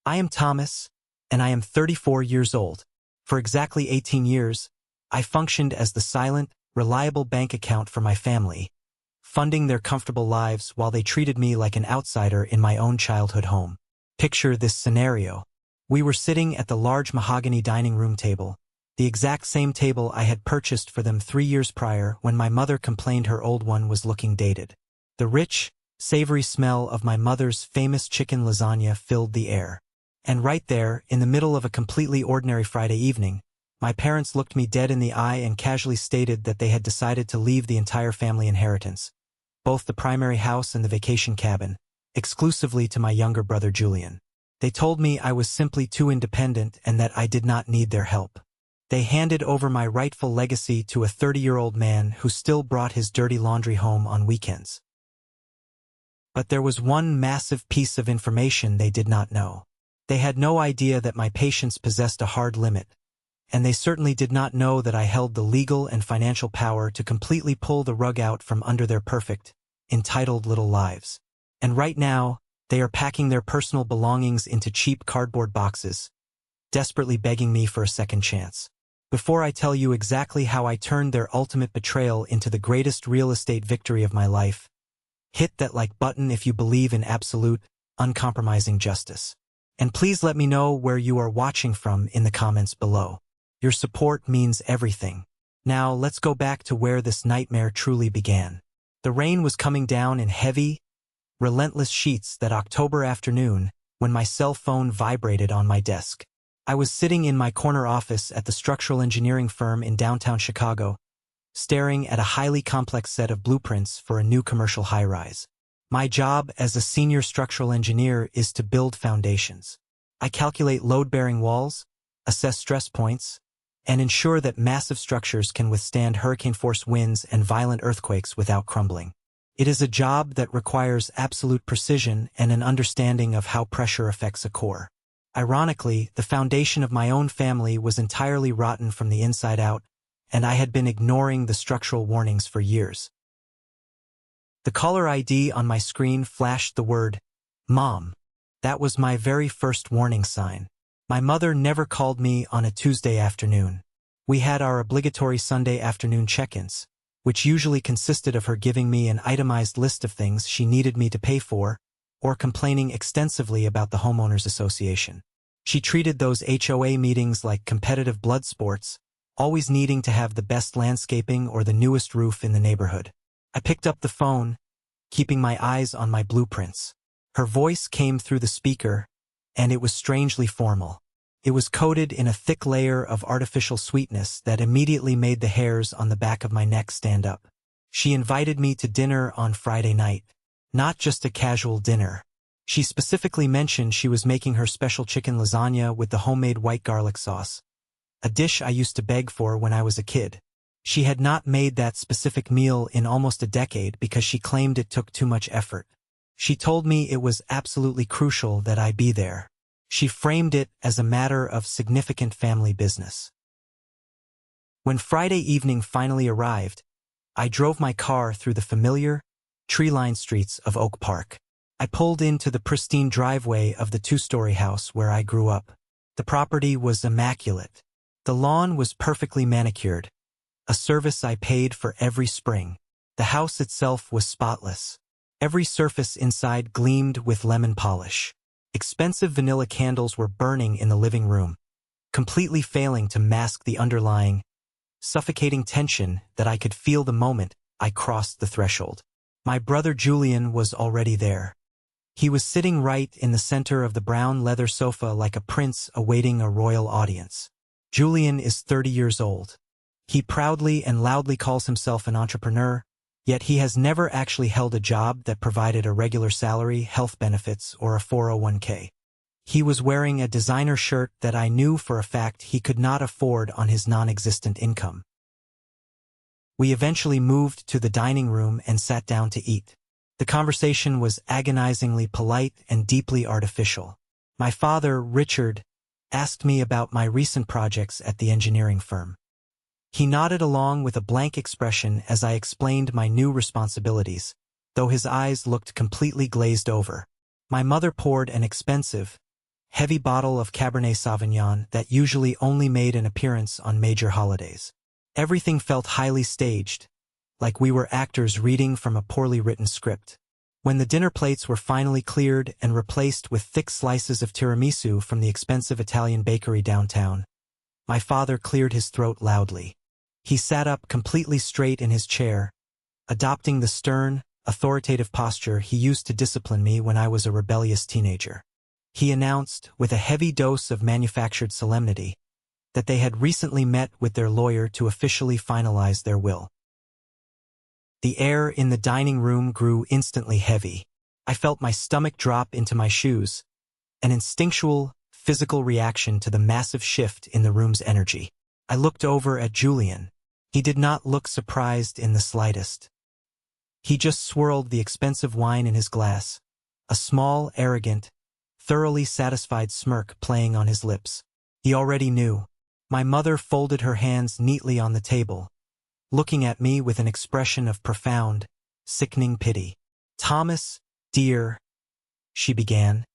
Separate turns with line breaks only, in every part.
I am Thomas, and I am 34 years old. For exactly 18 years, I functioned as the silent, reliable bank account for my family, funding their comfortable lives while they treated me like an outsider in my own childhood home. Picture this scenario. We were sitting at the large mahogany dining room table, the exact same table I had purchased for them 3 years prior when my mother complained her old one was looking dated. The rich, savory smell of my mother's famous chicken lasagna filled the air. And right there, in the middle of a completely ordinary Friday evening, my parents looked me dead in the eye and casually stated that they had decided to leave the entire family inheritance, both the primary house and the vacation cabin, exclusively to my younger brother Julian. They told me I was simply too independent and that I did not need their help. They handed over my rightful legacy to a 30-year-old man who still brought his dirty laundry home on weekends. But there was one massive piece of information they did not know. They had no idea that my patience possessed a hard limit, and they certainly did not know that I held the legal and financial power to completely pull the rug out from under their perfect, entitled little lives. And right now, they are packing their personal belongings into cheap cardboard boxes, desperately begging me for a second chance. Before I tell you exactly how I turned their ultimate betrayal into the greatest real estate victory of my life, hit that like button if you believe in absolute, uncompromising justice. And please let me know where you are watching from in the comments below. Your support means everything. Now let's go back to where this nightmare truly began. The rain was coming down in heavy, relentless sheets that October afternoon when my cell phone vibrated on my desk. I was sitting in my corner office at the structural engineering firm in downtown Chicago, staring at a highly complex set of blueprints for a new commercial high-rise. My job as a senior structural engineer is to build foundations. I calculate load-bearing walls, assess stress points, and ensure that massive structures can withstand hurricane-force winds and violent earthquakes without crumbling. It is a job that requires absolute precision and an understanding of how pressure affects a core. Ironically, the foundation of my own family was entirely rotten from the inside out, and I had been ignoring the structural warnings for years. The caller ID on my screen flashed the word, "Mom." That was my very first warning sign. My mother never called me on a Tuesday afternoon. We had our obligatory Sunday afternoon check-ins, which usually consisted of her giving me an itemized list of things she needed me to pay for, or complaining extensively about the homeowners association. She treated those HOA meetings like competitive blood sports, always needing to have the best landscaping or the newest roof in the neighborhood. I picked up the phone, keeping my eyes on my blueprints. Her voice came through the speaker, and it was strangely formal. It was coated in a thick layer of artificial sweetness that immediately made the hairs on the back of my neck stand up. She invited me to dinner on Friday night. Not just a casual dinner. She specifically mentioned she was making her special chicken lasagna with the homemade white garlic sauce, a dish I used to beg for when I was a kid. She had not made that specific meal in almost a decade because she claimed it took too much effort. She told me it was absolutely crucial that I be there. She framed it as a matter of significant family business. When Friday evening finally arrived, I drove my car through the familiar, tree-lined streets of Oak Park. I pulled into the pristine driveway of the two-story house where I grew up. The property was immaculate. The lawn was perfectly manicured, a service I paid for every spring. The house itself was spotless. Every surface inside gleamed with lemon polish. Expensive vanilla candles were burning in the living room, completely failing to mask the underlying, suffocating tension that I could feel the moment I crossed the threshold. My brother Julian was already there. He was sitting right in the center of the brown leather sofa like a prince awaiting a royal audience. Julian is 30 years old. He proudly and loudly calls himself an entrepreneur, yet he has never actually held a job that provided a regular salary, health benefits, or a 401k. He was wearing a designer shirt that I knew for a fact he could not afford on his non-existent income. We eventually moved to the dining room and sat down to eat. The conversation was agonizingly polite and deeply artificial. My father, Richard, asked me about my recent projects at the engineering firm. He nodded along with a blank expression as I explained my new responsibilities, though his eyes looked completely glazed over. My mother poured an expensive, heavy bottle of Cabernet Sauvignon that usually only made an appearance on major holidays. Everything felt highly staged, like we were actors reading from a poorly written script. When the dinner plates were finally cleared and replaced with thick slices of tiramisu from the expensive Italian bakery downtown, my father cleared his throat loudly. He sat up completely straight in his chair, adopting the stern, authoritative posture he used to discipline me when I was a rebellious teenager. He announced, with a heavy dose of manufactured solemnity, that they had recently met with their lawyer to officially finalize their will. The air in the dining room grew instantly heavy. I felt my stomach drop into my shoes, an instinctual, physical reaction to the massive shift in the room's energy. I looked over at Julian. He did not look surprised in the slightest. He just swirled the expensive wine in his glass, a small, arrogant, thoroughly satisfied smirk playing on his lips. He already knew. My mother folded her hands neatly on the table, looking at me with an expression of profound, sickening pity. "Thomas, dear," she began,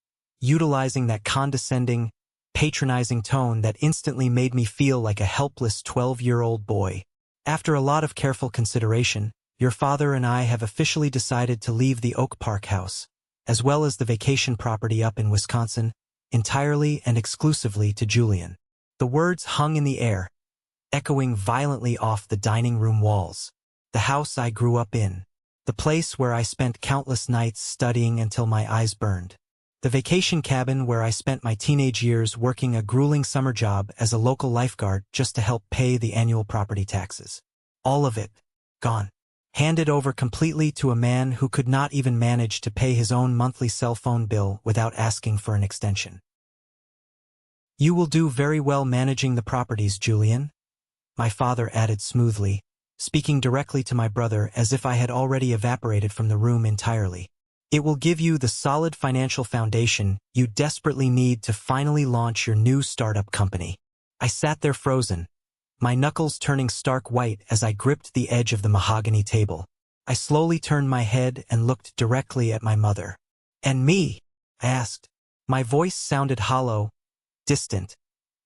utilizing that condescending, patronizing tone that instantly made me feel like a helpless 12-year-old boy. "After a lot of careful consideration, your father and I have officially decided to leave the Oak Park house, as well as the vacation property up in Wisconsin, entirely and exclusively to Julian." The words hung in the air, echoing violently off the dining room walls. The house I grew up in. The place where I spent countless nights studying until my eyes burned. The vacation cabin where I spent my teenage years working a grueling summer job as a local lifeguard just to help pay the annual property taxes. All of it, gone. Handed over completely to a man who could not even manage to pay his own monthly cell phone bill without asking for an extension. "You will do very well managing the properties, Julian," my father added smoothly, speaking directly to my brother as if I had already evaporated from the room entirely. "It will give you the solid financial foundation you desperately need to finally launch your new startup company." I sat there frozen, my knuckles turning stark white as I gripped the edge of the mahogany table. I slowly turned my head and looked directly at my mother. "And me?" I asked. My voice sounded hollow, distant,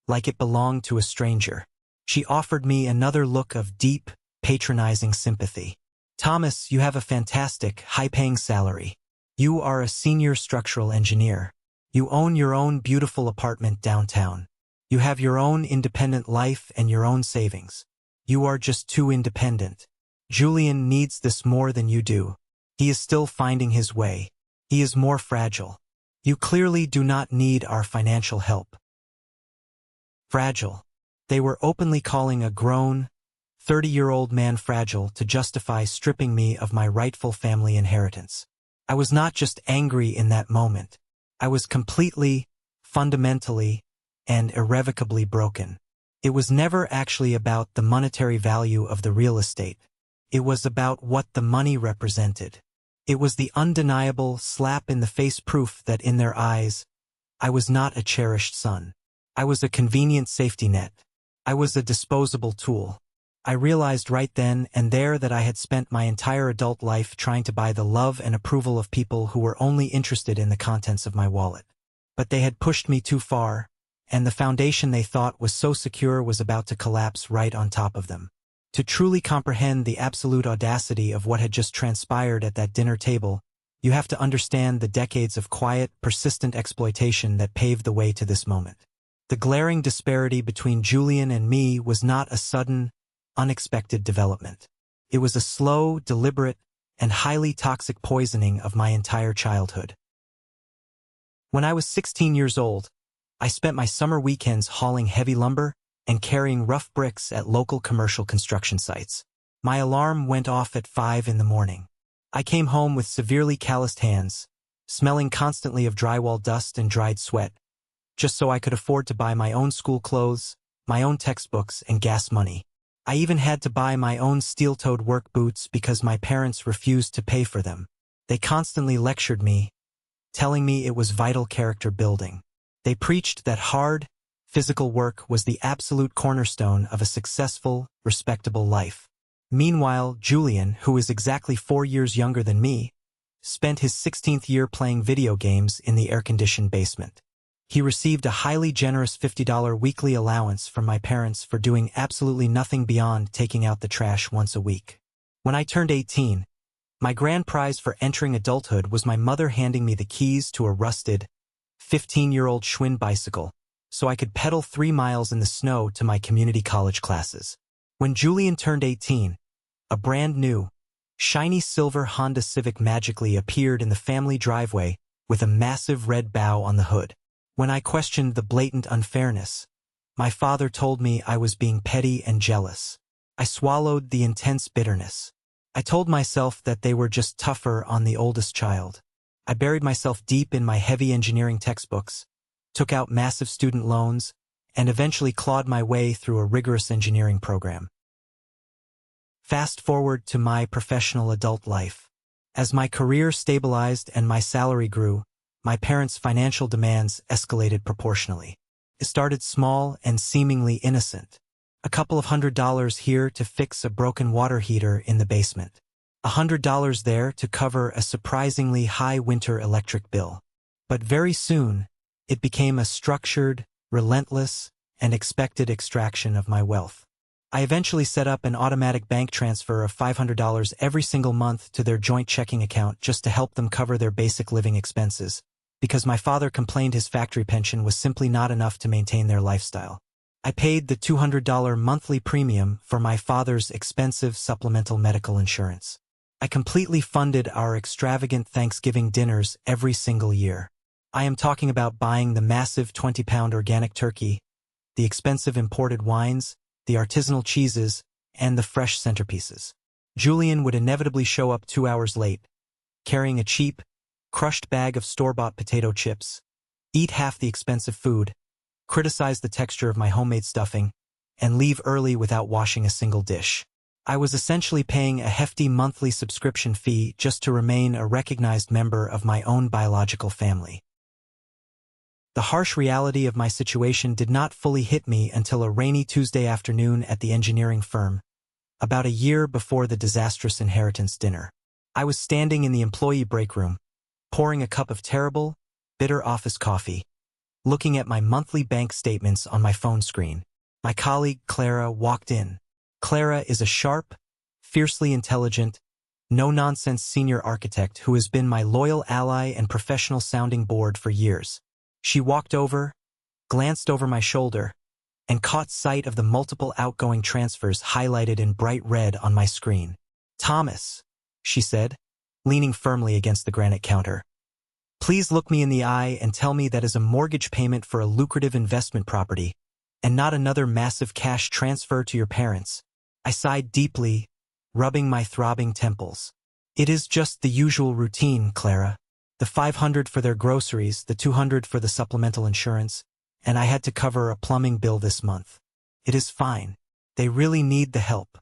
like it belonged to a stranger. She offered me another look of deep, patronizing sympathy. "Thomas, you have a fantastic, high-paying salary. You are a senior structural engineer. You own your own beautiful apartment downtown. You have your own independent life and your own savings. You are just too independent. Julian needs this more than you do. He is still finding his way. He is more fragile. You clearly do not need our financial help." Fragile. They were openly calling a grown, 30-year-old man fragile to justify stripping me of my rightful family inheritance. I was not just angry in that moment. I was completely, fundamentally, and irrevocably broken. It was never actually about the monetary value of the real estate. It was about what the money represented. It was the undeniable slap-in-the-face proof that in their eyes, I was not a cherished son. I was a convenient safety net. I was a disposable tool. I realized right then and there that I had spent my entire adult life trying to buy the love and approval of people who were only interested in the contents of my wallet. But they had pushed me too far, and the foundation they thought was so secure was about to collapse right on top of them. To truly comprehend the absolute audacity of what had just transpired at that dinner table, you have to understand the decades of quiet, persistent exploitation that paved the way to this moment. The glaring disparity between Julian and me was not a sudden, unexpected development. It was a slow, deliberate, and highly toxic poisoning of my entire childhood. When I was 16 years old, I spent my summer weekends hauling heavy lumber and carrying rough bricks at local commercial construction sites. My alarm went off at 5 in the morning. I came home with severely calloused hands, smelling constantly of drywall dust and dried sweat, just so I could afford to buy my own school clothes, my own textbooks, and gas money. I even had to buy my own steel-toed work boots because my parents refused to pay for them. They constantly lectured me, telling me it was vital character building. They preached that hard, physical work was the absolute cornerstone of a successful, respectable life. Meanwhile, Julian, who is exactly 4 years younger than me, spent his 16th year playing video games in the air-conditioned basement. He received a highly generous $50 weekly allowance from my parents for doing absolutely nothing beyond taking out the trash once a week. When I turned 18, my grand prize for entering adulthood was my mother handing me the keys to a rusted, 15-year-old Schwinn bicycle, so I could pedal 3 miles in the snow to my community college classes. When Julian turned 18, a brand new, shiny silver Honda Civic magically appeared in the family driveway with a massive red bow on the hood. When I questioned the blatant unfairness, my father told me I was being petty and jealous. I swallowed the intense bitterness. I told myself that they were just tougher on the oldest child. I buried myself deep in my heavy engineering textbooks, took out massive student loans, and eventually clawed my way through a rigorous engineering program. Fast forward to my professional adult life. As my career stabilized and my salary grew, my parents' financial demands escalated proportionally. It started small and seemingly innocent. A couple of $100 here to fix a broken water heater in the basement. $100 there to cover a surprisingly high winter electric bill. But very soon, it became a structured, relentless, and expected extraction of my wealth. I eventually set up an automatic bank transfer of $500 every single month to their joint checking account just to help them cover their basic living expenses, because my father complained his factory pension was simply not enough to maintain their lifestyle. I paid the $200 monthly premium for my father's expensive supplemental medical insurance. I completely funded our extravagant Thanksgiving dinners every single year. I am talking about buying the massive 20-pound organic turkey, the expensive imported wines, the artisanal cheeses, and the fresh centerpieces. Julian would inevitably show up 2 hours late, carrying a cheap, crushed bag of store-bought potato chips, eat half the expensive food, criticize the texture of my homemade stuffing, and leave early without washing a single dish. I was essentially paying a hefty monthly subscription fee just to remain a recognized member of my own biological family. The harsh reality of my situation did not fully hit me until a rainy Tuesday afternoon at the engineering firm, about a year before the disastrous inheritance dinner. I was standing in the employee break room, pouring a cup of terrible, bitter office coffee, looking at my monthly bank statements on my phone screen. My colleague Clara walked in. Clara is a sharp, fiercely intelligent, no-nonsense senior architect who has been my loyal ally and professional sounding board for years. She walked over, glanced over my shoulder, and caught sight of the multiple outgoing transfers highlighted in bright red on my screen. "Thomas," she said, leaning firmly against the granite counter. "Please look me in the eye and tell me that is a mortgage payment for a lucrative investment property, and not another massive cash transfer to your parents." I sighed deeply, rubbing my throbbing temples. "It is just the usual routine, Clara. The $500 for their groceries, the $200 for the supplemental insurance, and I had to cover a plumbing bill this month. It is fine. They really need the help."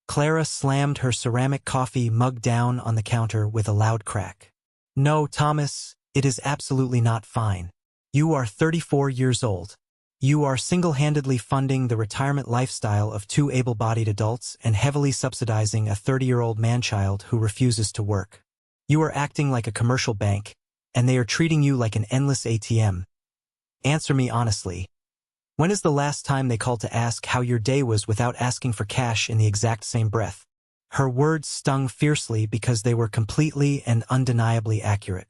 Clara slammed her ceramic coffee mug down on the counter with a loud crack. "No, Thomas, it is absolutely not fine. You are 34 years old. You are single-handedly funding the retirement lifestyle of 2 able-bodied adults and heavily subsidizing a 30-year-old man-child who refuses to work. You are acting like a commercial bank, and they are treating you like an endless ATM. Answer me honestly. When is the last time they called to ask how your day was without asking for cash in the exact same breath?" Her words stung fiercely because they were completely and undeniably accurate.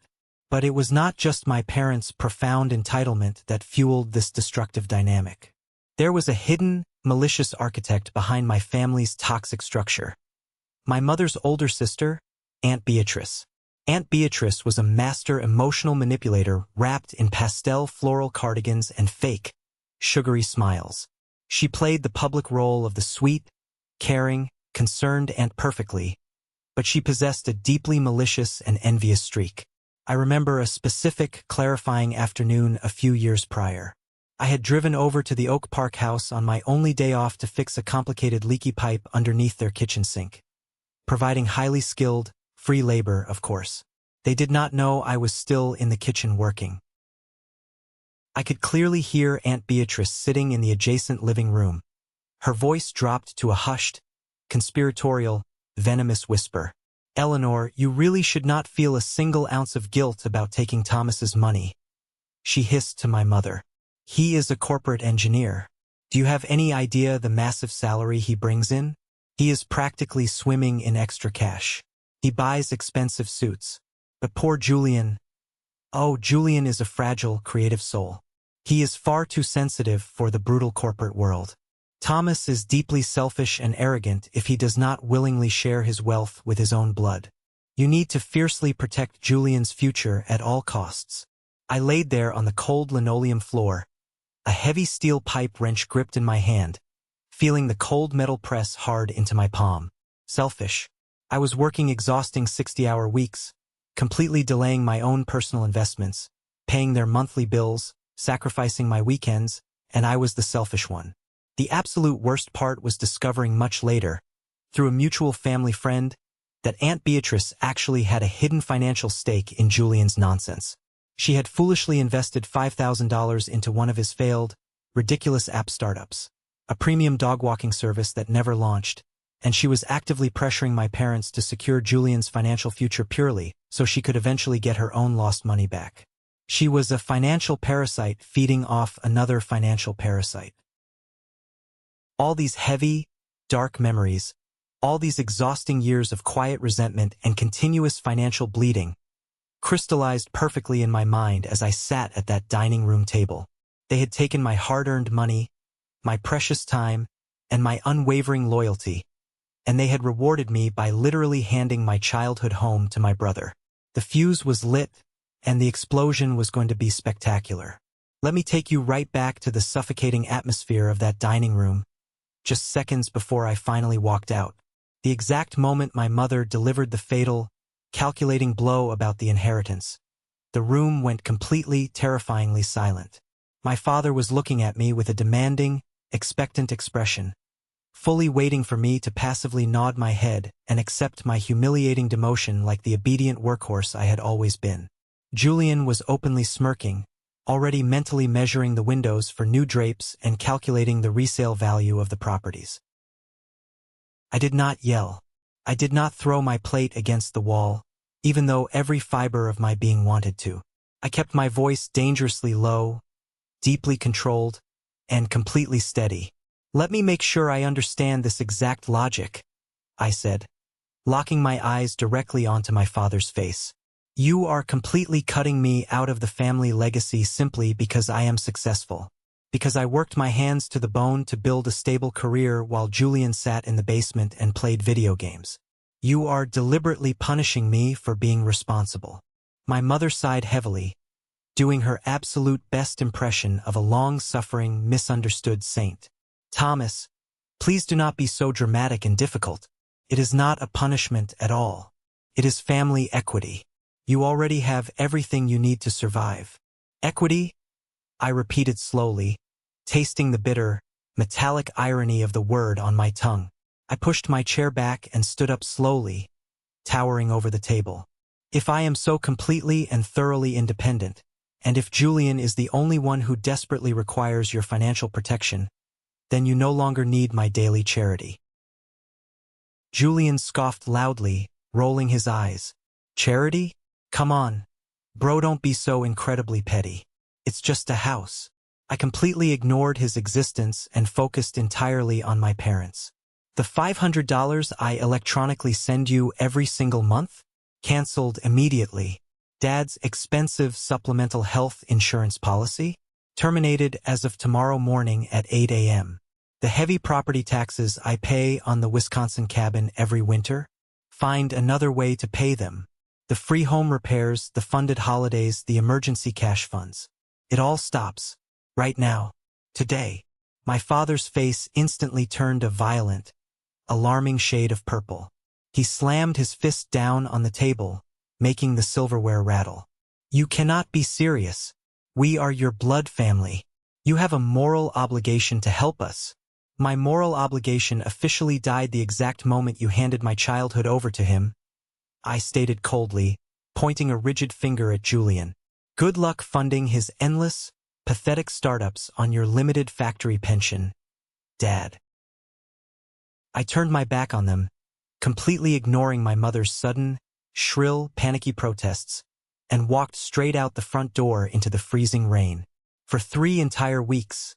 But it was not just my parents' profound entitlement that fueled this destructive dynamic. There was a hidden, malicious architect behind my family's toxic structure. My mother's older sister, Aunt Beatrice. Aunt Beatrice was a master emotional manipulator wrapped in pastel floral cardigans and fake, sugary smiles. She played the public role of the sweet, caring, concerned aunt perfectly, but she possessed a deeply malicious and envious streak. I remember a specific, clarifying afternoon a few years prior. I had driven over to the Oak Park house on my only day off to fix a complicated leaky pipe underneath their kitchen sink, providing highly skilled, free labor, of course. They did not know I was still in the kitchen working. I could clearly hear Aunt Beatrice sitting in the adjacent living room. Her voice dropped to a hushed, conspiratorial, venomous whisper. "Eleanor, you really should not feel a single ounce of guilt about taking Thomas's money. she hissed to my mother. He is a corporate engineer. Do you have any idea the massive salary he brings in? He is practically swimming in extra cash. He buys expensive suits. But poor Julian. Oh, Julian is a fragile, creative soul. He is far too sensitive for the brutal corporate world. Thomas is deeply selfish and arrogant if he does not willingly share his wealth with his own blood. You need to fiercely protect Julian's future at all costs. I laid there on the cold linoleum floor, a heavy steel pipe wrench gripped in my hand, feeling the cold metal press hard into my palm. Selfish. I was working exhausting 60-hour weeks, completely delaying my own personal investments, paying their monthly bills, sacrificing my weekends, and I was the selfish one. The absolute worst part was discovering much later, through a mutual family friend, that Aunt Beatrice actually had a hidden financial stake in Julian's nonsense. She had foolishly invested $5,000 into one of his failed, ridiculous app startups, a premium dog walking service that never launched, and she was actively pressuring my parents to secure Julian's financial future purely so she could eventually get her own lost money back. She was a financial parasite feeding off another financial parasite. All these heavy, dark memories, all these exhausting years of quiet resentment and continuous financial bleeding, crystallized perfectly in my mind as I sat at that dining room table. They had taken my hard-earned money, my precious time, and my unwavering loyalty, and they had rewarded me by literally handing my childhood home to my brother. The fuse was lit, and the explosion was going to be spectacular. Let me take you right back to the suffocating atmosphere of that dining room, just seconds before I finally walked out. The exact moment my mother delivered the fatal, calculating blow about the inheritance, the room went completely, terrifyingly silent. My father was looking at me with a demanding, expectant expression, fully waiting for me to passively nod my head and accept my humiliating demotion like the obedient workhorse I had always been. Julian was openly smirking, already mentally measuring the windows for new drapes and calculating the resale value of the properties. I did not yell. I did not throw my plate against the wall, even though every fiber of my being wanted to. I kept my voice dangerously low, deeply controlled, and completely steady. Let me make sure I understand this exact logic, I said, locking my eyes directly onto my father's face. You are completely cutting me out of the family legacy simply because I am successful, because I worked my hands to the bone to build a stable career while Julian sat in the basement and played video games. You are deliberately punishing me for being responsible. My mother sighed heavily, doing her absolute best impression of a long-suffering, misunderstood saint. Thomas, please do not be so dramatic and difficult. It is not a punishment at all. It is family equity. You already have everything you need to survive. Equity? I repeated slowly, tasting the bitter, metallic irony of the word on my tongue. I pushed my chair back and stood up slowly, towering over the table. If I am so completely and thoroughly independent, and if Julian is the only one who desperately requires your financial protection, then you no longer need my daily charity. Julian scoffed loudly, rolling his eyes. Charity? Come on. Bro, don't be so incredibly petty. It's just a house. I completely ignored his existence and focused entirely on my parents. The $500 I electronically send you every single month? Cancelled immediately. Dad's expensive supplemental health insurance policy? Terminated as of tomorrow morning at 8 a.m. The heavy property taxes I pay on the Wisconsin cabin every winter? Find another way to pay them. The free home repairs, the funded holidays, the emergency cash funds. It all stops. Right now. Today. My father's face instantly turned a violent, alarming shade of purple. He slammed his fist down on the table, making the silverware rattle. You cannot be serious. We are your blood family. You have a moral obligation to help us. My moral obligation officially died the exact moment you handed my childhood over to him, I stated coldly, pointing a rigid finger at Julian. Good luck funding his endless, pathetic startups on your limited factory pension, Dad. I turned my back on them, completely ignoring my mother's sudden, shrill, panicky protests, and walked straight out the front door into the freezing rain. For 3 entire weeks,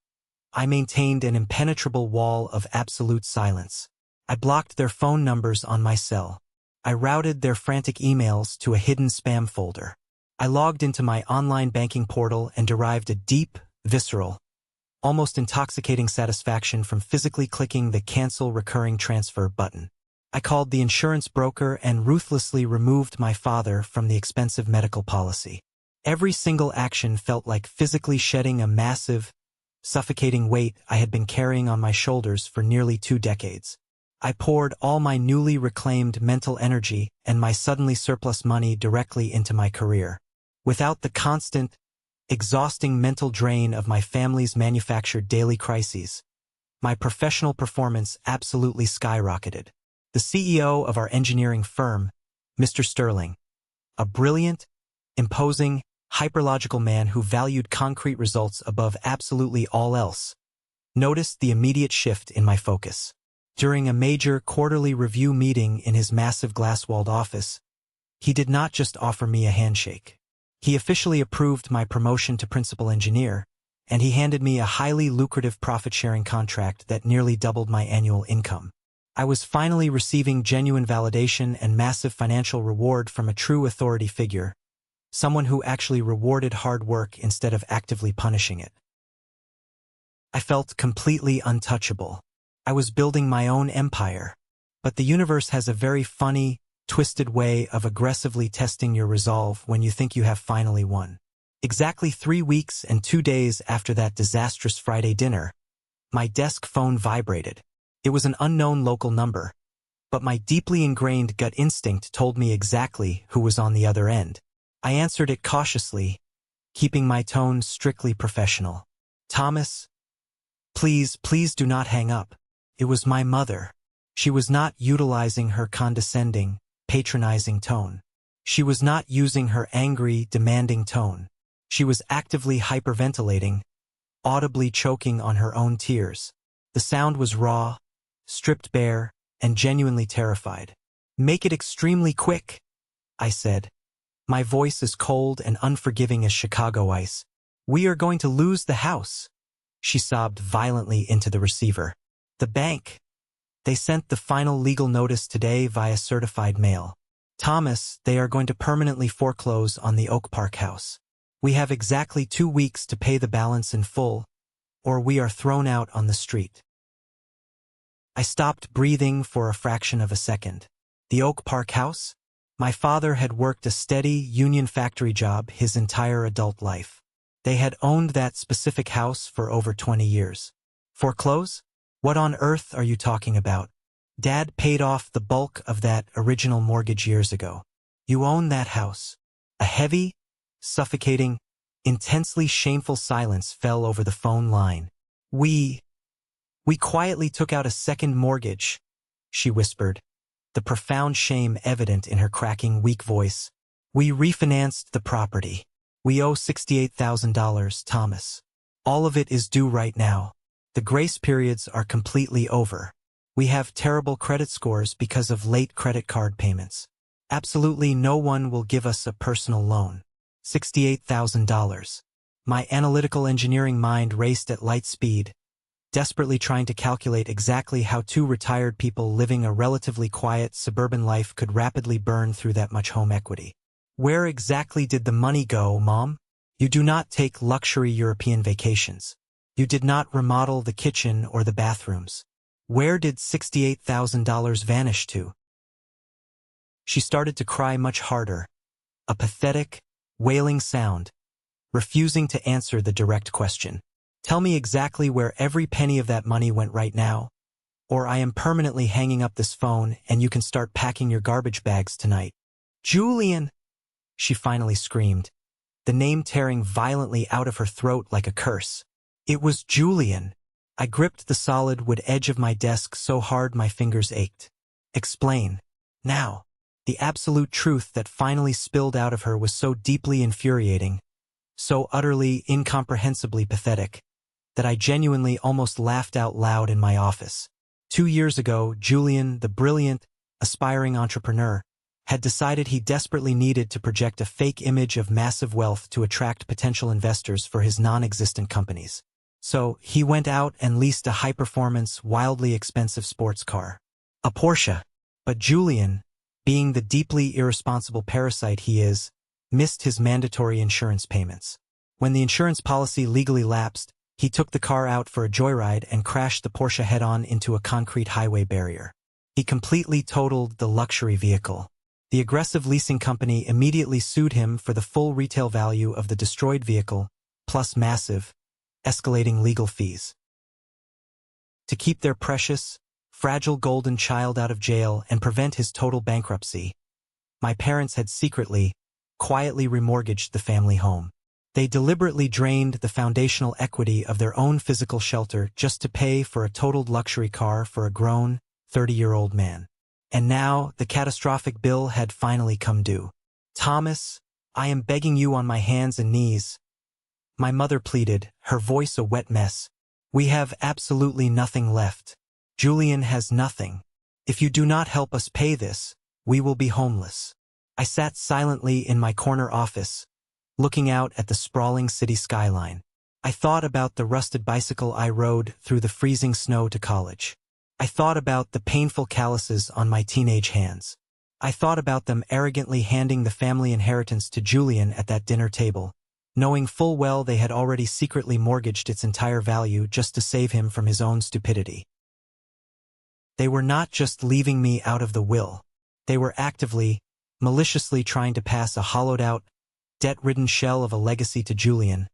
I maintained an impenetrable wall of absolute silence. I blocked their phone numbers on my cell. I routed their frantic emails to a hidden spam folder. I logged into my online banking portal and derived a deep, visceral, almost intoxicating satisfaction from physically clicking the Cancel Recurring Transfer button. I called the insurance broker and ruthlessly removed my father from the expensive medical policy. Every single action felt like physically shedding a massive, suffocating weight I had been carrying on my shoulders for nearly 2 decades. I poured all my newly reclaimed mental energy and my suddenly surplus money directly into my career. Without the constant, exhausting mental drain of my family's manufactured daily crises, my professional performance absolutely skyrocketed. The CEO of our engineering firm, Mr. Sterling, a brilliant, imposing, hyperlogical man who valued concrete results above absolutely all else, noticed the immediate shift in my focus. During a major quarterly review meeting in his massive glass-walled office, he did not just offer me a handshake. He officially approved my promotion to principal engineer, and he handed me a highly lucrative profit-sharing contract that nearly doubled my annual income. I was finally receiving genuine validation and massive financial reward from a true authority figure, someone who actually rewarded hard work instead of actively punishing it. I felt completely untouchable. I was building my own empire, but the universe has a very funny, twisted way of aggressively testing your resolve when you think you have finally won. Exactly 3 weeks and 2 days after that disastrous Friday dinner, my desk phone vibrated. It was an unknown local number, but my deeply ingrained gut instinct told me exactly who was on the other end. I answered it cautiously, keeping my tone strictly professional. "Thomas, please do not hang up." It was my mother. She was not utilizing her condescending, patronizing tone. She was not using her angry, demanding tone. She was actively hyperventilating, audibly choking on her own tears. The sound was raw, stripped bare, and genuinely terrified. "Make it extremely quick," I said. My voice as cold and unforgiving as Chicago ice. "We are going to lose the house." She sobbed violently into the receiver. "The bank. They sent the final legal notice today via certified mail. Thomas, they are going to permanently foreclose on the Oak Park house. We have exactly 2 weeks to pay the balance in full, or we are thrown out on the street." I stopped breathing for a fraction of a second. The Oak Park house? My father had worked a steady union factory job his entire adult life. They had owned that specific house for over 20 years. Foreclose? What on earth are you talking about? Dad paid off the bulk of that original mortgage years ago. You own that house. A heavy, suffocating, intensely shameful silence fell over the phone line. We quietly took out a second mortgage," she whispered, the profound shame evident in her cracking, weak voice. "We refinanced the property. We owe $68,000, Thomas. All of it is due right now. The grace periods are completely over. We have terrible credit scores because of late credit card payments. Absolutely no one will give us a personal loan. $68,000. My analytical engineering mind raced at light speed, desperately trying to calculate exactly how 2 retired people living a relatively quiet suburban life could rapidly burn through that much home equity. "Where exactly did the money go, Mom? You do not take luxury European vacations. You did not remodel the kitchen or the bathrooms. Where did $68,000 vanish to?" She started to cry much harder, a pathetic, wailing sound, refusing to answer the direct question. "Tell me exactly where every penny of that money went right now, or I am permanently hanging up this phone and you can start packing your garbage bags tonight." "Julian!" she finally screamed, the name tearing violently out of her throat like a curse. It was Julian. I gripped the solid wood edge of my desk so hard my fingers ached. "Explain. Now." The absolute truth that finally spilled out of her was so deeply infuriating, so utterly, incomprehensibly pathetic, that I genuinely almost laughed out loud in my office. 2 years ago, Julian, the brilliant, aspiring entrepreneur, had decided he desperately needed to project a fake image of massive wealth to attract potential investors for his non-existent companies. So, he went out and leased a high-performance, wildly expensive sports car. A Porsche. But Julian, being the deeply irresponsible parasite he is, missed his mandatory insurance payments. When the insurance policy legally lapsed, he took the car out for a joyride and crashed the Porsche head-on into a concrete highway barrier. He completely totaled the luxury vehicle. The aggressive leasing company immediately sued him for the full retail value of the destroyed vehicle, plus massive, escalating legal fees. To keep their precious, fragile golden child out of jail and prevent his total bankruptcy, my parents had secretly, quietly remortgaged the family home. They deliberately drained the foundational equity of their own physical shelter just to pay for a totaled luxury car for a grown, 30-year-old man. And now, the catastrophic bill had finally come due. "Thomas, I am begging you on my hands and knees," my mother pleaded, her voice a wet mess. "We have absolutely nothing left. Julian has nothing. If you do not help us pay this, we will be homeless." I sat silently in my corner office, looking out at the sprawling city skyline. I thought about the rusted bicycle I rode through the freezing snow to college. I thought about the painful calluses on my teenage hands. I thought about them arrogantly handing the family inheritance to Julian at that dinner table, knowing full well they had already secretly mortgaged its entire value just to save him from his own stupidity. They were not just leaving me out of the will. They were actively, maliciously trying to pass a hollowed-out, debt-ridden shell of a legacy to Julian,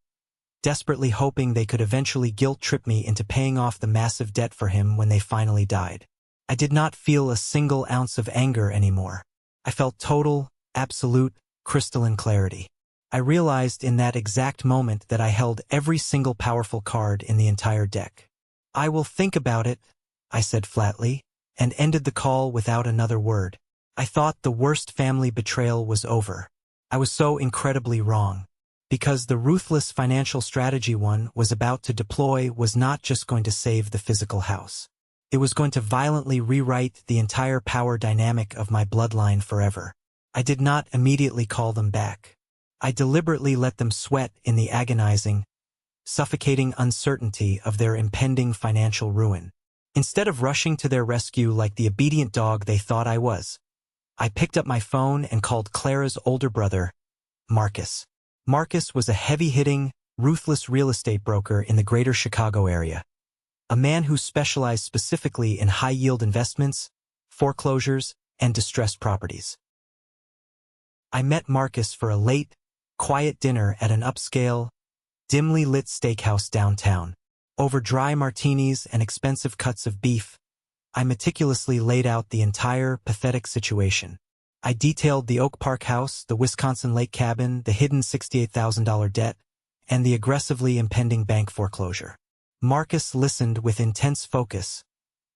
desperately hoping they could eventually guilt-trip me into paying off the massive debt for him when they finally died. I did not feel a single ounce of anger anymore. I felt total, absolute, crystalline clarity. I realized in that exact moment that I held every single powerful card in the entire deck. "I will think about it," I said flatly, and ended the call without another word. I thought the worst family betrayal was over. I was so incredibly wrong. Because the ruthless financial strategy one was about to deploy was not just going to save the physical house. It was going to violently rewrite the entire power dynamic of my bloodline forever. I did not immediately call them back. I deliberately let them sweat in the agonizing, suffocating uncertainty of their impending financial ruin. Instead of rushing to their rescue like the obedient dog they thought I was, I picked up my phone and called Clara's older brother, Marcus. Marcus was a heavy-hitting, ruthless real estate broker in the greater Chicago area. A man who specialized specifically in high-yield investments, foreclosures, and distressed properties. I met Marcus for a late, quiet dinner at an upscale, dimly lit steakhouse downtown. Over dry martinis and expensive cuts of beef, I meticulously laid out the entire pathetic situation. I detailed the Oak Park house, the Wisconsin lake cabin, the hidden $68,000 debt, and the aggressively impending bank foreclosure. Marcus listened with intense focus,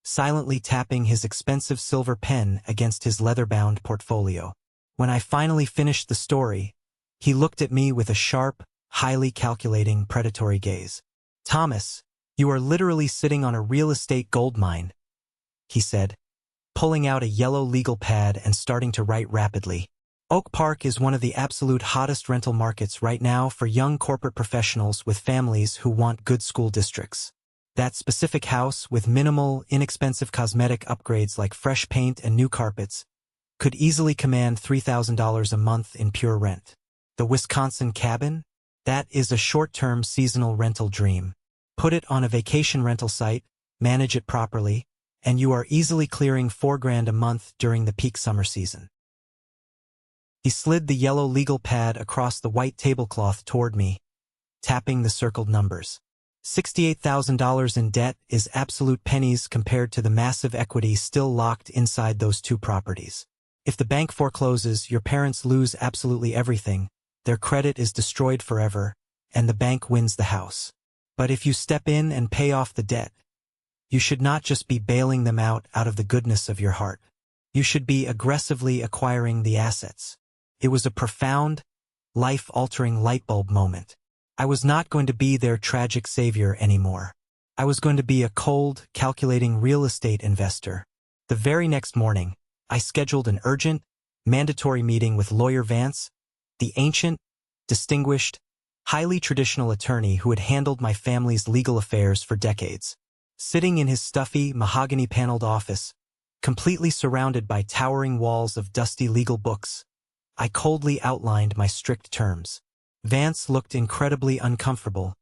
silently tapping his expensive silver pen against his leather-bound portfolio. When I finally finished the story, he looked at me with a sharp, highly calculating, predatory gaze. "Thomas, you are literally sitting on a real estate gold mine," he said, pulling out a yellow legal pad and starting to write rapidly. "Oak Park is one of the absolute hottest rental markets right now for young corporate professionals with families who want good school districts. That specific house, with minimal, inexpensive cosmetic upgrades like fresh paint and new carpets, could easily command $3,000 a month in pure rent. The Wisconsin cabin? That is a short-term seasonal rental dream. Put it on a vacation rental site, manage it properly, and you are easily clearing $4,000 a month during the peak summer season." He slid the yellow legal pad across the white tablecloth toward me, tapping the circled numbers. $68,000 in debt is absolute pennies compared to the massive equity still locked inside those two properties. If the bank forecloses, your parents lose absolutely everything, their credit is destroyed forever, and the bank wins the house. But if you step in and pay off the debt, you should not just be bailing them out of the goodness of your heart. You should be aggressively acquiring the assets. It was a profound, life-altering light bulb moment. I was not going to be their tragic savior anymore. I was going to be a cold, calculating real estate investor. The very next morning, I scheduled an urgent, mandatory meeting with Lawyer Vance, the ancient, distinguished, highly traditional attorney who had handled my family's legal affairs for decades. Sitting in his stuffy, mahogany-paneled office, completely surrounded by towering walls of dusty legal books, I coldly outlined my strict terms. Vance looked incredibly uncomfortable,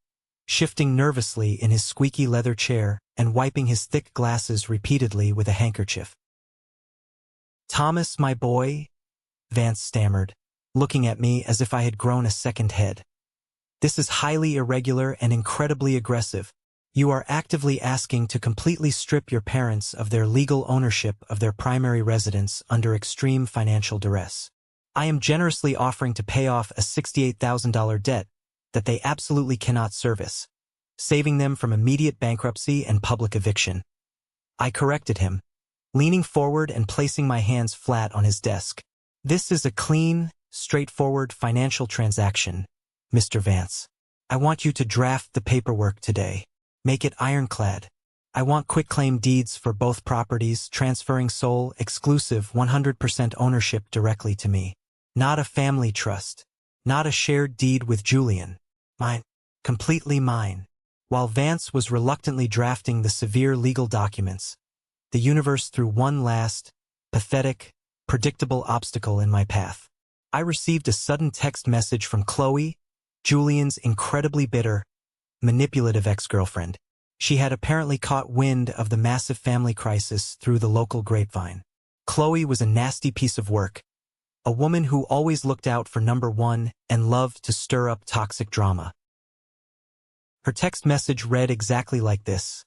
shifting nervously in his squeaky leather chair and wiping his thick glasses repeatedly with a handkerchief. "Thomas, my boy," Vance stammered, looking at me as if I had grown a second head. "This is highly irregular and incredibly aggressive. You are actively asking to completely strip your parents of their legal ownership of their primary residence under extreme financial duress. I am generously offering to pay off a $68,000 debt that they absolutely cannot service, saving them from immediate bankruptcy and public eviction." I corrected him, leaning forward and placing my hands flat on his desk. "This is a clean, straightforward financial transaction, Mr. Vance. I want you to draft the paperwork today. Make it ironclad. I want quitclaim deeds for both properties, transferring sole, exclusive 100% ownership directly to me. Not a family trust. Not a shared deed with Julian. Mine. Completely mine." While Vance was reluctantly drafting the severe legal documents, the universe threw one last, pathetic, predictable obstacle in my path. I received a sudden text message from Chloe, Julian's incredibly bitter, manipulative ex-girlfriend. She had apparently caught wind of the massive family crisis through the local grapevine. Chloe was a nasty piece of work, a woman who always looked out for number one and loved to stir up toxic drama. Her text message read exactly like this: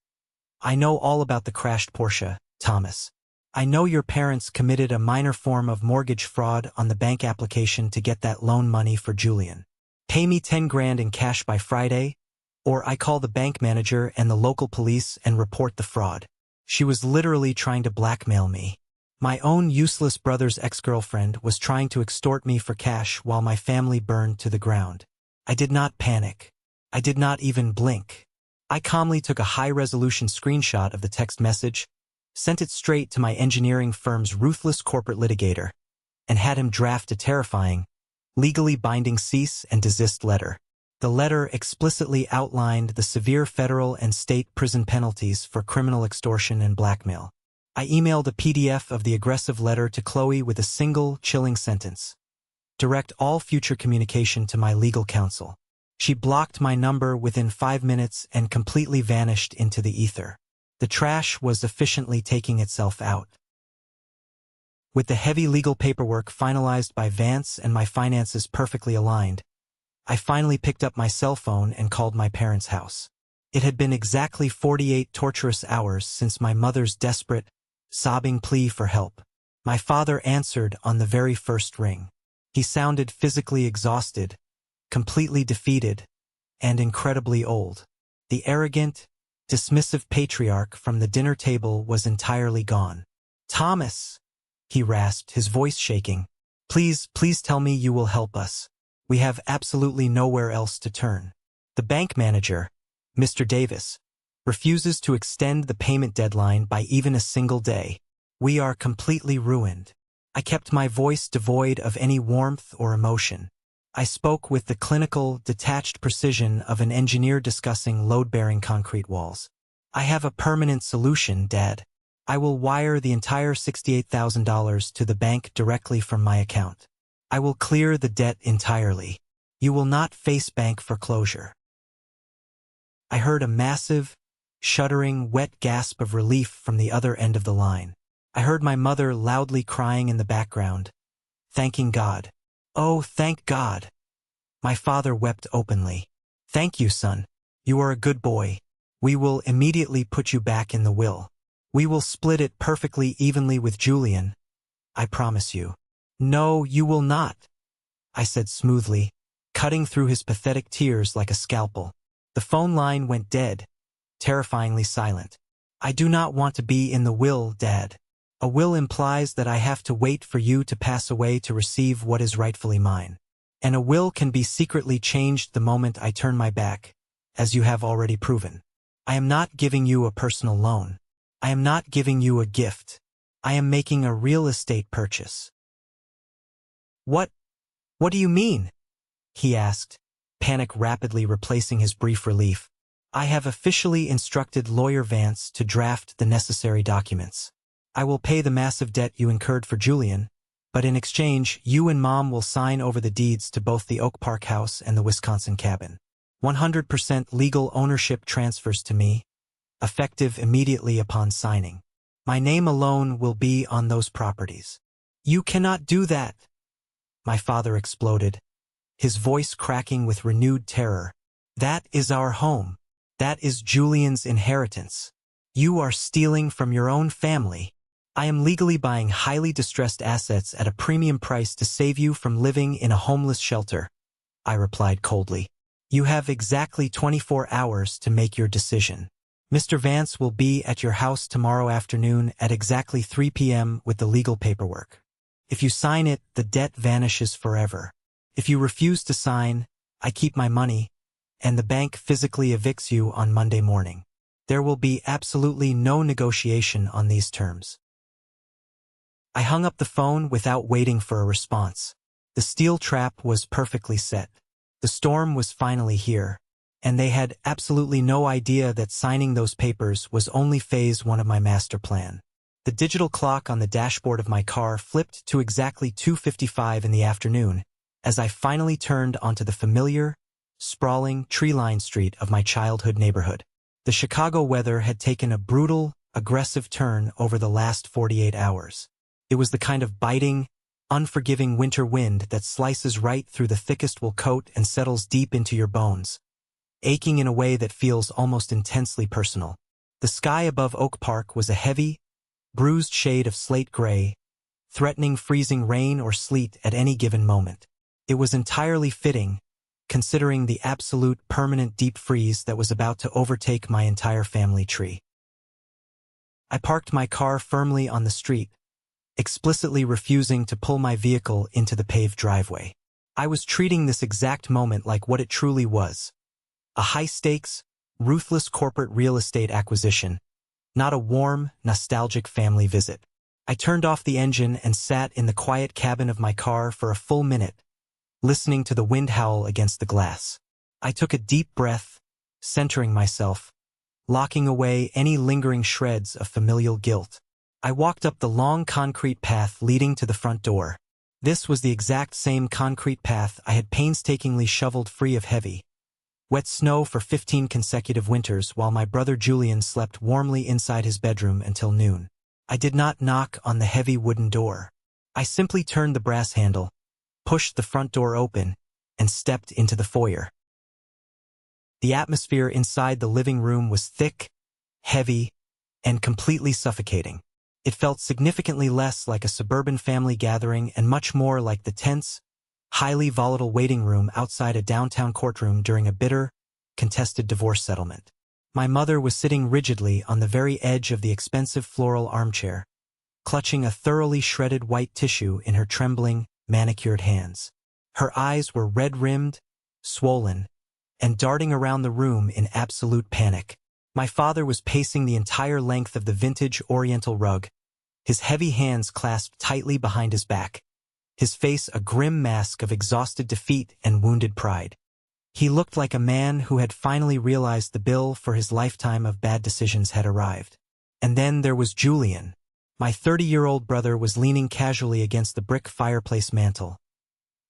"I know all about the crashed Porsche, Thomas. I know your parents committed a minor form of mortgage fraud on the bank application to get that loan money for Julian. Pay me 10 grand in cash by Friday, or I call the bank manager and the local police and report the fraud." She was literally trying to blackmail me. My own useless brother's ex-girlfriend was trying to extort me for cash while my family burned to the ground. I did not panic. I did not even blink. I calmly took a high-resolution screenshot of the text message, sent it straight to my engineering firm's ruthless corporate litigator, and had him draft a terrifying, legally binding cease and desist letter. The letter explicitly outlined the severe federal and state prison penalties for criminal extortion and blackmail. I emailed a PDF of the aggressive letter to Chloe with a single, chilling sentence: "Direct all future communication to my legal counsel." She blocked my number within 5 minutes and completely vanished into the ether. The trash was efficiently taking itself out. With the heavy legal paperwork finalized by Vance and my finances perfectly aligned, I finally picked up my cell phone and called my parents' house. It had been exactly 48 torturous hours since my mother's desperate, sobbing plea for help. My father answered on the very first ring. He sounded physically exhausted, completely defeated, and incredibly old. The arrogant, dismissive patriarch from the dinner table was entirely gone. "Thomas," he rasped, his voice shaking, "please tell me you will help us. We have absolutely nowhere else to turn. The bank manager, Mr. Davis, refuses to extend the payment deadline by even a single day. We are completely ruined." I kept my voice devoid of any warmth or emotion. I spoke with the clinical, detached precision of an engineer discussing load-bearing concrete walls. "I have a permanent solution, Dad. I will wire the entire $68,000 to the bank directly from my account. I will clear the debt entirely. You will not face bank foreclosure." I heard a massive, shuddering, wet gasp of relief from the other end of the line. I heard my mother loudly crying in the background, thanking God. "Oh, thank God." My father wept openly. "Thank you, son. You are a good boy. We will immediately put you back in the will. We will split it perfectly evenly with Julian. I promise you." "No, you will not," I said smoothly, cutting through his pathetic tears like a scalpel. The phone line went dead, terrifyingly silent. "I do not want to be in the will, Dad. A will implies that I have to wait for you to pass away to receive what is rightfully mine. And a will can be secretly changed the moment I turn my back, as you have already proven. I am not giving you a personal loan. I am not giving you a gift. I am making a real estate purchase." What? What do you mean? He asked, panic rapidly replacing his brief relief. I have officially instructed Lawyer Vance to draft the necessary documents. I will pay the massive debt you incurred for Julian, but in exchange, you and Mom will sign over the deeds to both the Oak Park house and the Wisconsin cabin. 100% legal ownership transfers to me, effective immediately upon signing. My name alone will be on those properties. You cannot do that, my father exploded, his voice cracking with renewed terror. That is our home. That is Julian's inheritance. You are stealing from your own family. I am legally buying highly distressed assets at a premium price to save you from living in a homeless shelter, I replied coldly. You have exactly 24 hours to make your decision. Mr. Vance will be at your house tomorrow afternoon at exactly 3 p.m. with the legal paperwork. If you sign it, the debt vanishes forever. If you refuse to sign, I keep my money, and the bank physically evicts you on Monday morning. There will be absolutely no negotiation on these terms. I hung up the phone without waiting for a response. The steel trap was perfectly set. The storm was finally here, and they had absolutely no idea that signing those papers was only phase 1 of my master plan. The digital clock on the dashboard of my car flipped to exactly 2:55 in the afternoon as I finally turned onto the familiar, sprawling, tree-lined street of my childhood neighborhood. The Chicago weather had taken a brutal, aggressive turn over the last 48 hours. It was the kind of biting, unforgiving winter wind that slices right through the thickest wool coat and settles deep into your bones, aching in a way that feels almost intensely personal. The sky above Oak Park was a heavy, bruised shade of slate gray, threatening freezing rain or sleet at any given moment. It was entirely fitting, considering the absolute permanent deep freeze that was about to overtake my entire family tree. I parked my car firmly on the street, explicitly refusing to pull my vehicle into the paved driveway. I was treating this exact moment like what it truly was: a high-stakes, ruthless corporate real estate acquisition, not a warm, nostalgic family visit. I turned off the engine and sat in the quiet cabin of my car for a full minute, listening to the wind howl against the glass. I took a deep breath, centering myself, locking away any lingering shreds of familial guilt. I walked up the long concrete path leading to the front door. This was the exact same concrete path I had painstakingly shoveled free of heavy, wet snow for 15 consecutive winters while my brother Julian slept warmly inside his bedroom until noon. I did not knock on the heavy wooden door. I simply turned the brass handle, pushed the front door open, and stepped into the foyer. The atmosphere inside the living room was thick, heavy, and completely suffocating. It felt significantly less like a suburban family gathering and much more like the tense, highly volatile waiting room outside a downtown courtroom during a bitter, contested divorce settlement. My mother was sitting rigidly on the very edge of the expensive floral armchair, clutching a thoroughly shredded white tissue in her trembling, manicured hands. Her eyes were red-rimmed, swollen, and darting around the room in absolute panic. My father was pacing the entire length of the vintage Oriental rug, his heavy hands clasped tightly behind his back, his face a grim mask of exhausted defeat and wounded pride. He looked like a man who had finally realized the bill for his lifetime of bad decisions had arrived. And then there was Julian. My 30-year-old brother was leaning casually against the brick fireplace mantel,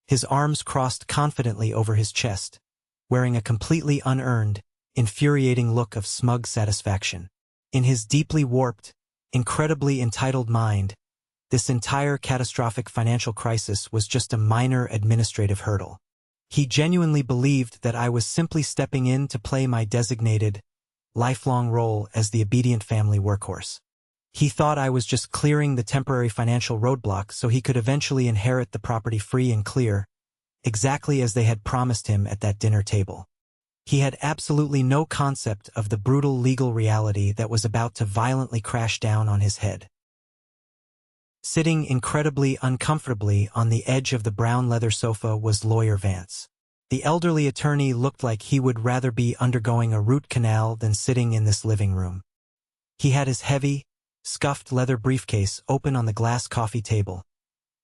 his arms crossed confidently over his chest, wearing a completely unearned, infuriating look of smug satisfaction. In his deeply warped, incredibly entitled mind, this entire catastrophic financial crisis was just a minor administrative hurdle. He genuinely believed that I was simply stepping in to play my designated, lifelong role as the obedient family workhorse. He thought I was just clearing the temporary financial roadblock so he could eventually inherit the property free and clear, exactly as they had promised him at that dinner table. He had absolutely no concept of the brutal legal reality that was about to violently crash down on his head. Sitting incredibly uncomfortably on the edge of the brown leather sofa was Lawyer Vance. The elderly attorney looked like he would rather be undergoing a root canal than sitting in this living room. He had his heavy, scuffed leather briefcase open on the glass coffee table,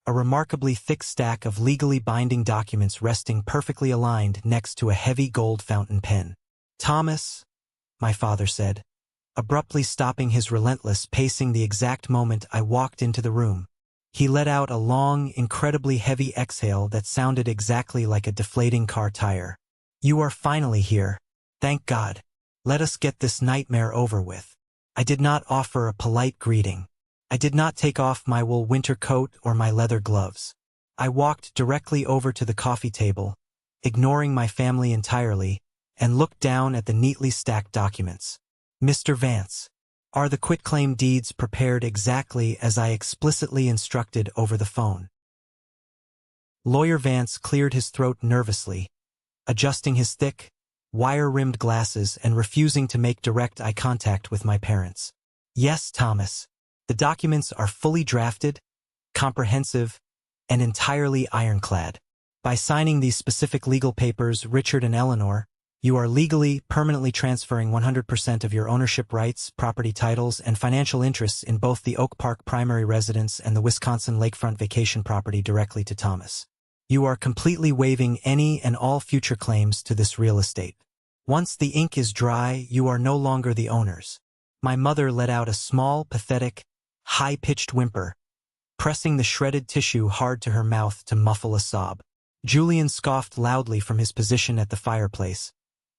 a remarkably thick stack of legally binding documents resting perfectly aligned next to a heavy gold fountain pen. "Thomas," my father said, abruptly stopping his relentless pacing the exact moment I walked into the room. He let out a long, incredibly heavy exhale that sounded exactly like a deflating car tire. "You are finally here. Thank God. Let us get this nightmare over with." I did not offer a polite greeting. I did not take off my wool winter coat or my leather gloves. I walked directly over to the coffee table, ignoring my family entirely, and looked down at the neatly stacked documents. "Mr. Vance, are the quitclaim deeds prepared exactly as I explicitly instructed over the phone?" Lawyer Vance cleared his throat nervously, adjusting his thick, wire-rimmed glasses and refusing to make direct eye contact with my parents. "Yes, Thomas. The documents are fully drafted, comprehensive, and entirely ironclad. By signing these specific legal papers, Richard and Eleanor, you are legally, permanently transferring 100% of your ownership rights, property titles, and financial interests in both the Oak Park primary residence and the Wisconsin lakefront vacation property directly to Thomas. You are completely waiving any and all future claims to this real estate. Once the ink is dry, you are no longer the owners." My mother let out a small, pathetic, high-pitched whimper, pressing the shredded tissue hard to her mouth to muffle a sob. Julian scoffed loudly from his position at the fireplace,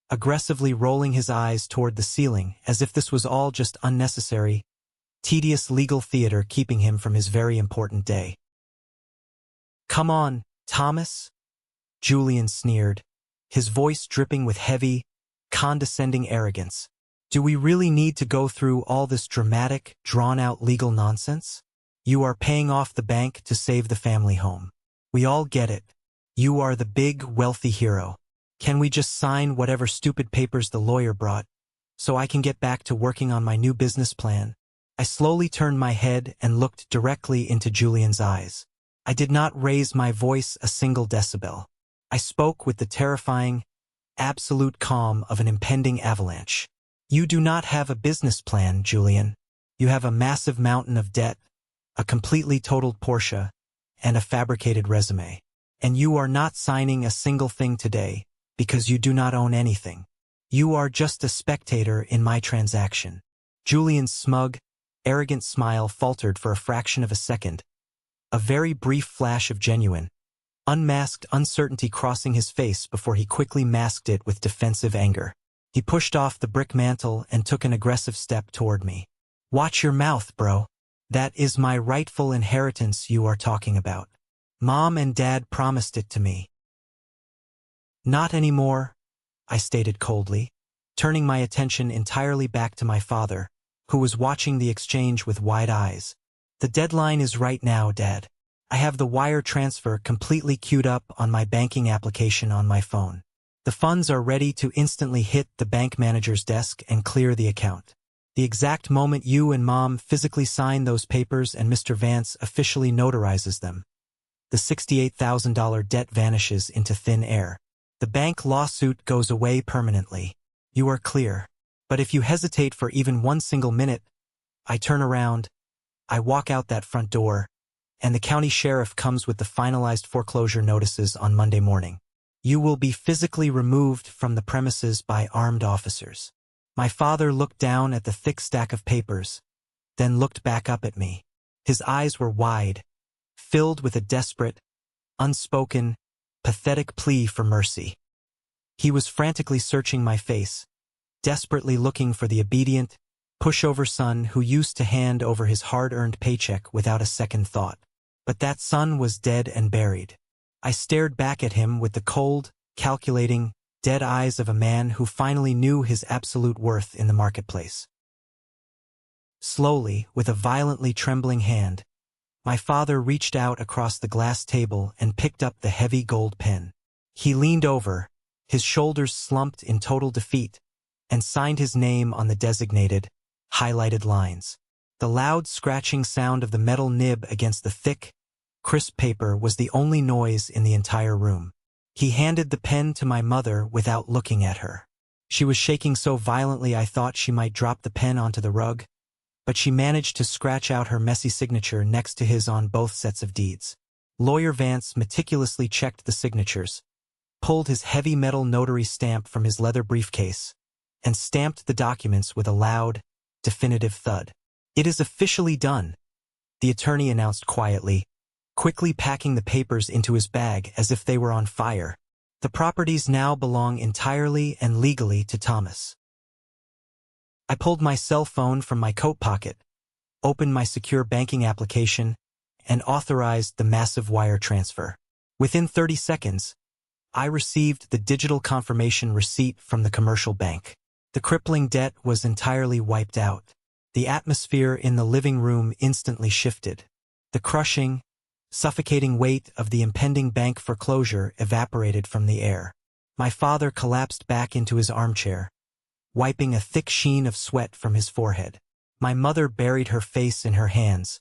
aggressively rolling his eyes toward the ceiling as if this was all just unnecessary, tedious legal theater keeping him from his very important day. "Come on, Thomas," Julian sneered, his voice dripping with heavy, condescending arrogance. "Do we really need to go through all this dramatic, drawn-out legal nonsense? You are paying off the bank to save the family home. We all get it. You are the big, wealthy hero. Can we just sign whatever stupid papers the lawyer brought, so I can get back to working on my new business plan?" I slowly turned my head and looked directly into Julian's eyes. I did not raise my voice a single decibel. I spoke with the terrifying, absolute calm of an impending avalanche. "You do not have a business plan, Julian. You have a massive mountain of debt, a completely totaled Porsche, and a fabricated resume. And you are not signing a single thing today because you do not own anything. You are just a spectator in my transaction." Julian's smug, arrogant smile faltered for a fraction of a second, a very brief flash of genuine, unmasked uncertainty crossing his face before he quickly masked it with defensive anger. He pushed off the brick mantle and took an aggressive step toward me. "Watch your mouth, bro. That is my rightful inheritance you are talking about. Mom and Dad promised it to me." "Not anymore," I stated coldly, turning my attention entirely back to my father, who was watching the exchange with wide eyes. "The deadline is right now, Dad. I have the wire transfer completely queued up on my banking application on my phone. The funds are ready to instantly hit the bank manager's desk and clear the account. The exact moment you and Mom physically sign those papers and Mr. Vance officially notarizes them, the $68,000 debt vanishes into thin air. The bank lawsuit goes away permanently. You are clear. But if you hesitate for even one single minute, I turn around, I walk out that front door, and the county sheriff comes with the finalized foreclosure notices on Monday morning. You will be physically removed from the premises by armed officers." My father looked down at the thick stack of papers, then looked back up at me. His eyes were wide, filled with a desperate, unspoken, pathetic plea for mercy. He was frantically searching my face, desperately looking for the obedient, pushover son who used to hand over his hard-earned paycheck without a second thought. But that son was dead and buried. I stared back at him with the cold, calculating, dead eyes of a man who finally knew his absolute worth in the marketplace. Slowly, with a violently trembling hand, my father reached out across the glass table and picked up the heavy gold pen. He leaned over, his shoulders slumped in total defeat, and signed his name on the designated, highlighted lines. The loud scratching sound of the metal nib against the thick, crisp paper was the only noise in the entire room. He handed the pen to my mother without looking at her. She was shaking so violently I thought she might drop the pen onto the rug, but she managed to scratch out her messy signature next to his on both sets of deeds. Lawyer Vance meticulously checked the signatures, pulled his heavy metal notary stamp from his leather briefcase, and stamped the documents with a loud, definitive thud. "It is officially done," the attorney announced quietly, quickly packing the papers into his bag as if they were on fire. "The properties now belong entirely and legally to Thomas." I pulled my cell phone from my coat pocket, opened my secure banking application, and authorized the massive wire transfer. Within 30 seconds, I received the digital confirmation receipt from the commercial bank. The crippling debt was entirely wiped out. The atmosphere in the living room instantly shifted. The crushing, suffocating weight of the impending bank foreclosure evaporated from the air. My father collapsed back into his armchair, wiping a thick sheen of sweat from his forehead. My mother buried her face in her hands,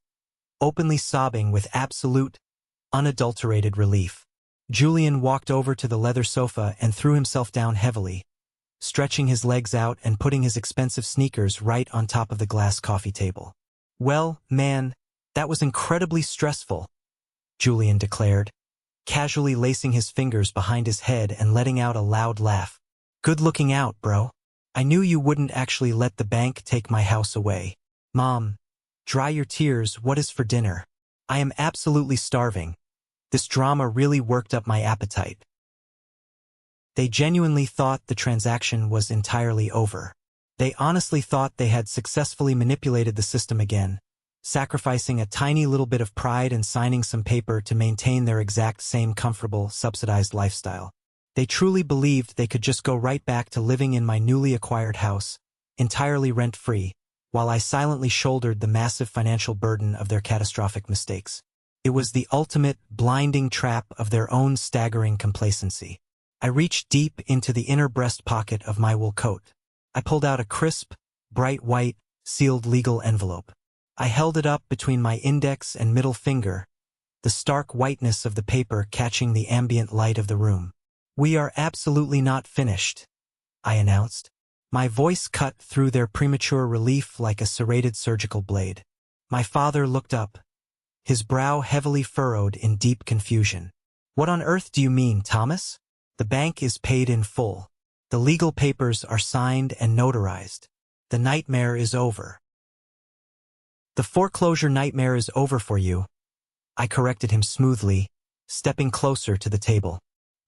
openly sobbing with absolute, unadulterated relief. Julian walked over to the leather sofa and threw himself down heavily, stretching his legs out and putting his expensive sneakers right on top of the glass coffee table. "Well, man, that was incredibly stressful," Julian declared, casually lacing his fingers behind his head and letting out a loud laugh. "Good looking out, bro. I knew you wouldn't actually let the bank take my house away. Mom, dry your tears. What is for dinner? I am absolutely starving. This drama really worked up my appetite." They genuinely thought the transaction was entirely over. They honestly thought they had successfully manipulated the system again, sacrificing a tiny little bit of pride and signing some paper to maintain their exact same comfortable, subsidized lifestyle. They truly believed they could just go right back to living in my newly acquired house, entirely rent-free, while I silently shouldered the massive financial burden of their catastrophic mistakes. It was the ultimate, blinding trap of their own staggering complacency. I reached deep into the inner breast pocket of my wool coat. I pulled out a crisp, bright white, sealed legal envelope. I held it up between my index and middle finger, the stark whiteness of the paper catching the ambient light of the room. "We are absolutely not finished," I announced. My voice cut through their premature relief like a serrated surgical blade. My father looked up, his brow heavily furrowed in deep confusion. "What on earth do you mean, Thomas? The bank is paid in full. The legal papers are signed and notarized. The nightmare is over." "The foreclosure nightmare is over for you," I corrected him smoothly, stepping closer to the table.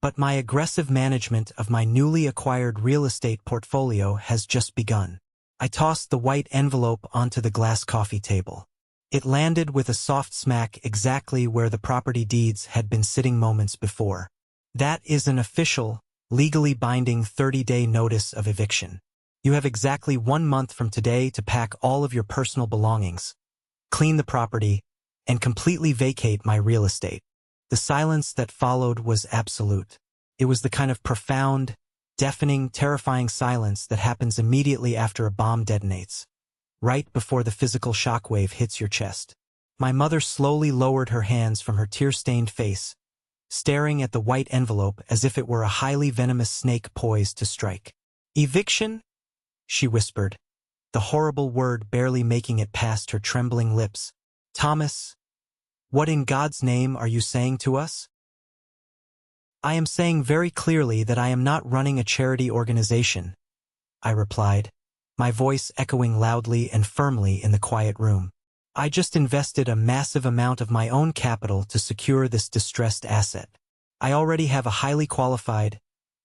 "But my aggressive management of my newly acquired real estate portfolio has just begun." I tossed the white envelope onto the glass coffee table. It landed with a soft smack exactly where the property deeds had been sitting moments before. "That is an official, legally binding 30-day notice of eviction. You have exactly 1 month from today to pack all of your personal belongings, clean the property, and completely vacate my real estate." The silence that followed was absolute. It was the kind of profound, deafening, terrifying silence that happens immediately after a bomb detonates, right before the physical shockwave hits your chest. My mother slowly lowered her hands from her tear-stained face, staring at the white envelope as if it were a highly venomous snake poised to strike. "Eviction?" she whispered, the horrible word barely making it past her trembling lips. "Thomas, what in God's name are you saying to us?" "I am saying very clearly that I am not running a charity organization," I replied, my voice echoing loudly and firmly in the quiet room. "I just invested a massive amount of my own capital to secure this distressed asset. I already have a highly qualified,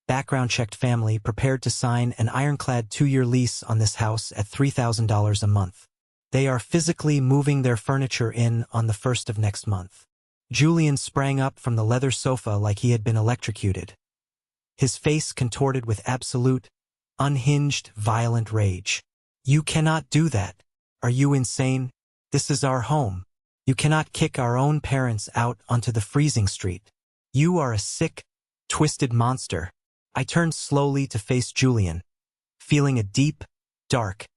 background-checked family prepared to sign an ironclad 2-year lease on this house at $3,000 a month. They are physically moving their furniture in on the 1st of next month." Julian sprang up from the leather sofa like he had been electrocuted, his face contorted with absolute, unhinged, violent rage. "You cannot do that. Are you insane? This is our home. You cannot kick our own parents out onto the freezing street. You are a sick, twisted monster." I turned slowly to face Julian, feeling a deep, dark,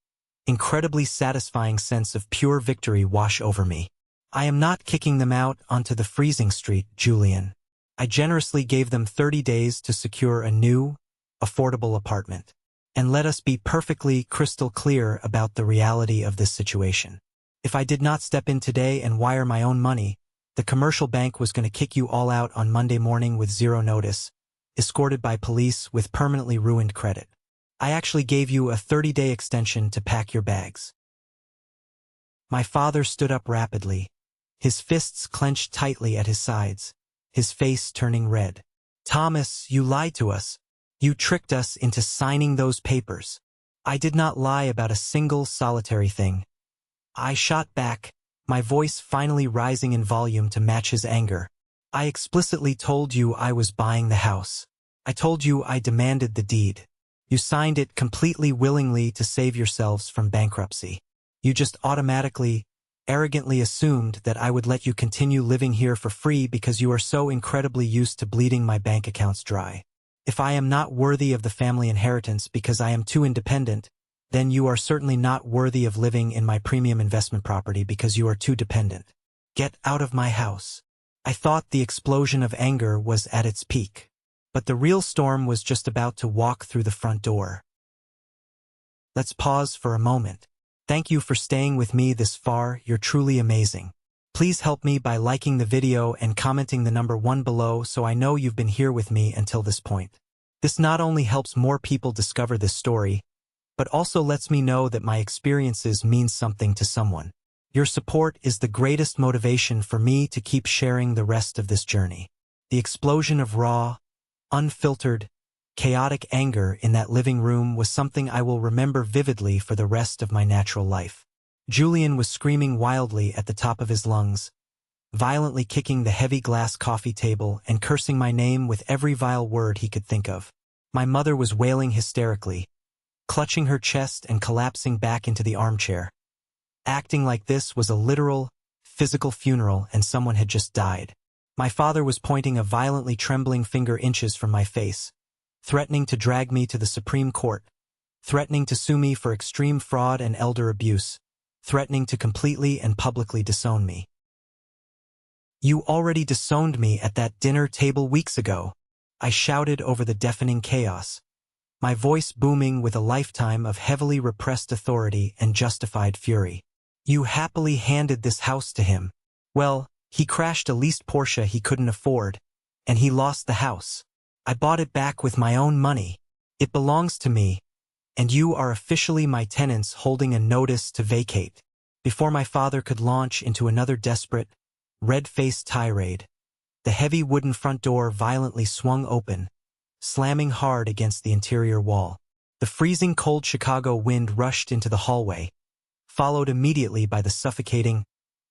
incredibly satisfying sense of pure victory wash over me. "I am not kicking them out onto the freezing street, Julian. I generously gave them 30 days to secure a new, affordable apartment. And let us be perfectly crystal clear about the reality of this situation. If I did not step in today and wire my own money, The commercial bank was going to kick you all out on Monday morning with zero notice, escorted by police with permanently ruined credit. I actually gave you a 30-day extension to pack your bags." My father stood up rapidly, his fists clenched tightly at his sides, his face turning red. "Thomas, you lied to us. You tricked us into signing those papers." "I did not lie about a single solitary thing," I shot back, my voice finally rising in volume to match his anger. "I explicitly told you I was buying the house. I told you I demanded the deed. You signed it completely willingly to save yourselves from bankruptcy. You just automatically, arrogantly assumed that I would let you continue living here for free because you are so incredibly used to bleeding my bank accounts dry. If I am not worthy of the family inheritance because I am too independent, then you are certainly not worthy of living in my premium investment property because you are too dependent. Get out of my house." I thought the explosion of anger was at its peak, but the real storm was just about to walk through the front door. Let's pause for a moment. Thank you for staying with me this far, you're truly amazing. Please help me by liking the video and commenting the number 1 below so I know you've been here with me until this point. This not only helps more people discover this story, but also lets me know that my experiences mean something to someone. Your support is the greatest motivation for me to keep sharing the rest of this journey. The explosion of raw, unfiltered, chaotic anger in that living room was something I will remember vividly for the rest of my natural life. Julian was screaming wildly at the top of his lungs, violently kicking the heavy glass coffee table and cursing my name with every vile word he could think of. My mother was wailing hysterically, clutching her chest and collapsing back into the armchair. Acting like this was a literal, physical funeral and someone had just died. My father was pointing a violently trembling finger inches from my face, threatening to drag me to the Supreme Court, threatening to sue me for extreme fraud and elder abuse, threatening to completely and publicly disown me. "You already disowned me at that dinner table weeks ago," I shouted over the deafening chaos, my voice booming with a lifetime of heavily repressed authority and justified fury. "You happily handed this house to him. Well, he crashed a leased Porsche he couldn't afford, and he lost the house. I bought it back with my own money. It belongs to me, and you are officially my tenants holding a notice to vacate." Before my father could launch into another desperate, red-faced tirade, the heavy wooden front door violently swung open, slamming hard against the interior wall. The freezing cold Chicago wind rushed into the hallway, followed immediately by the suffocating,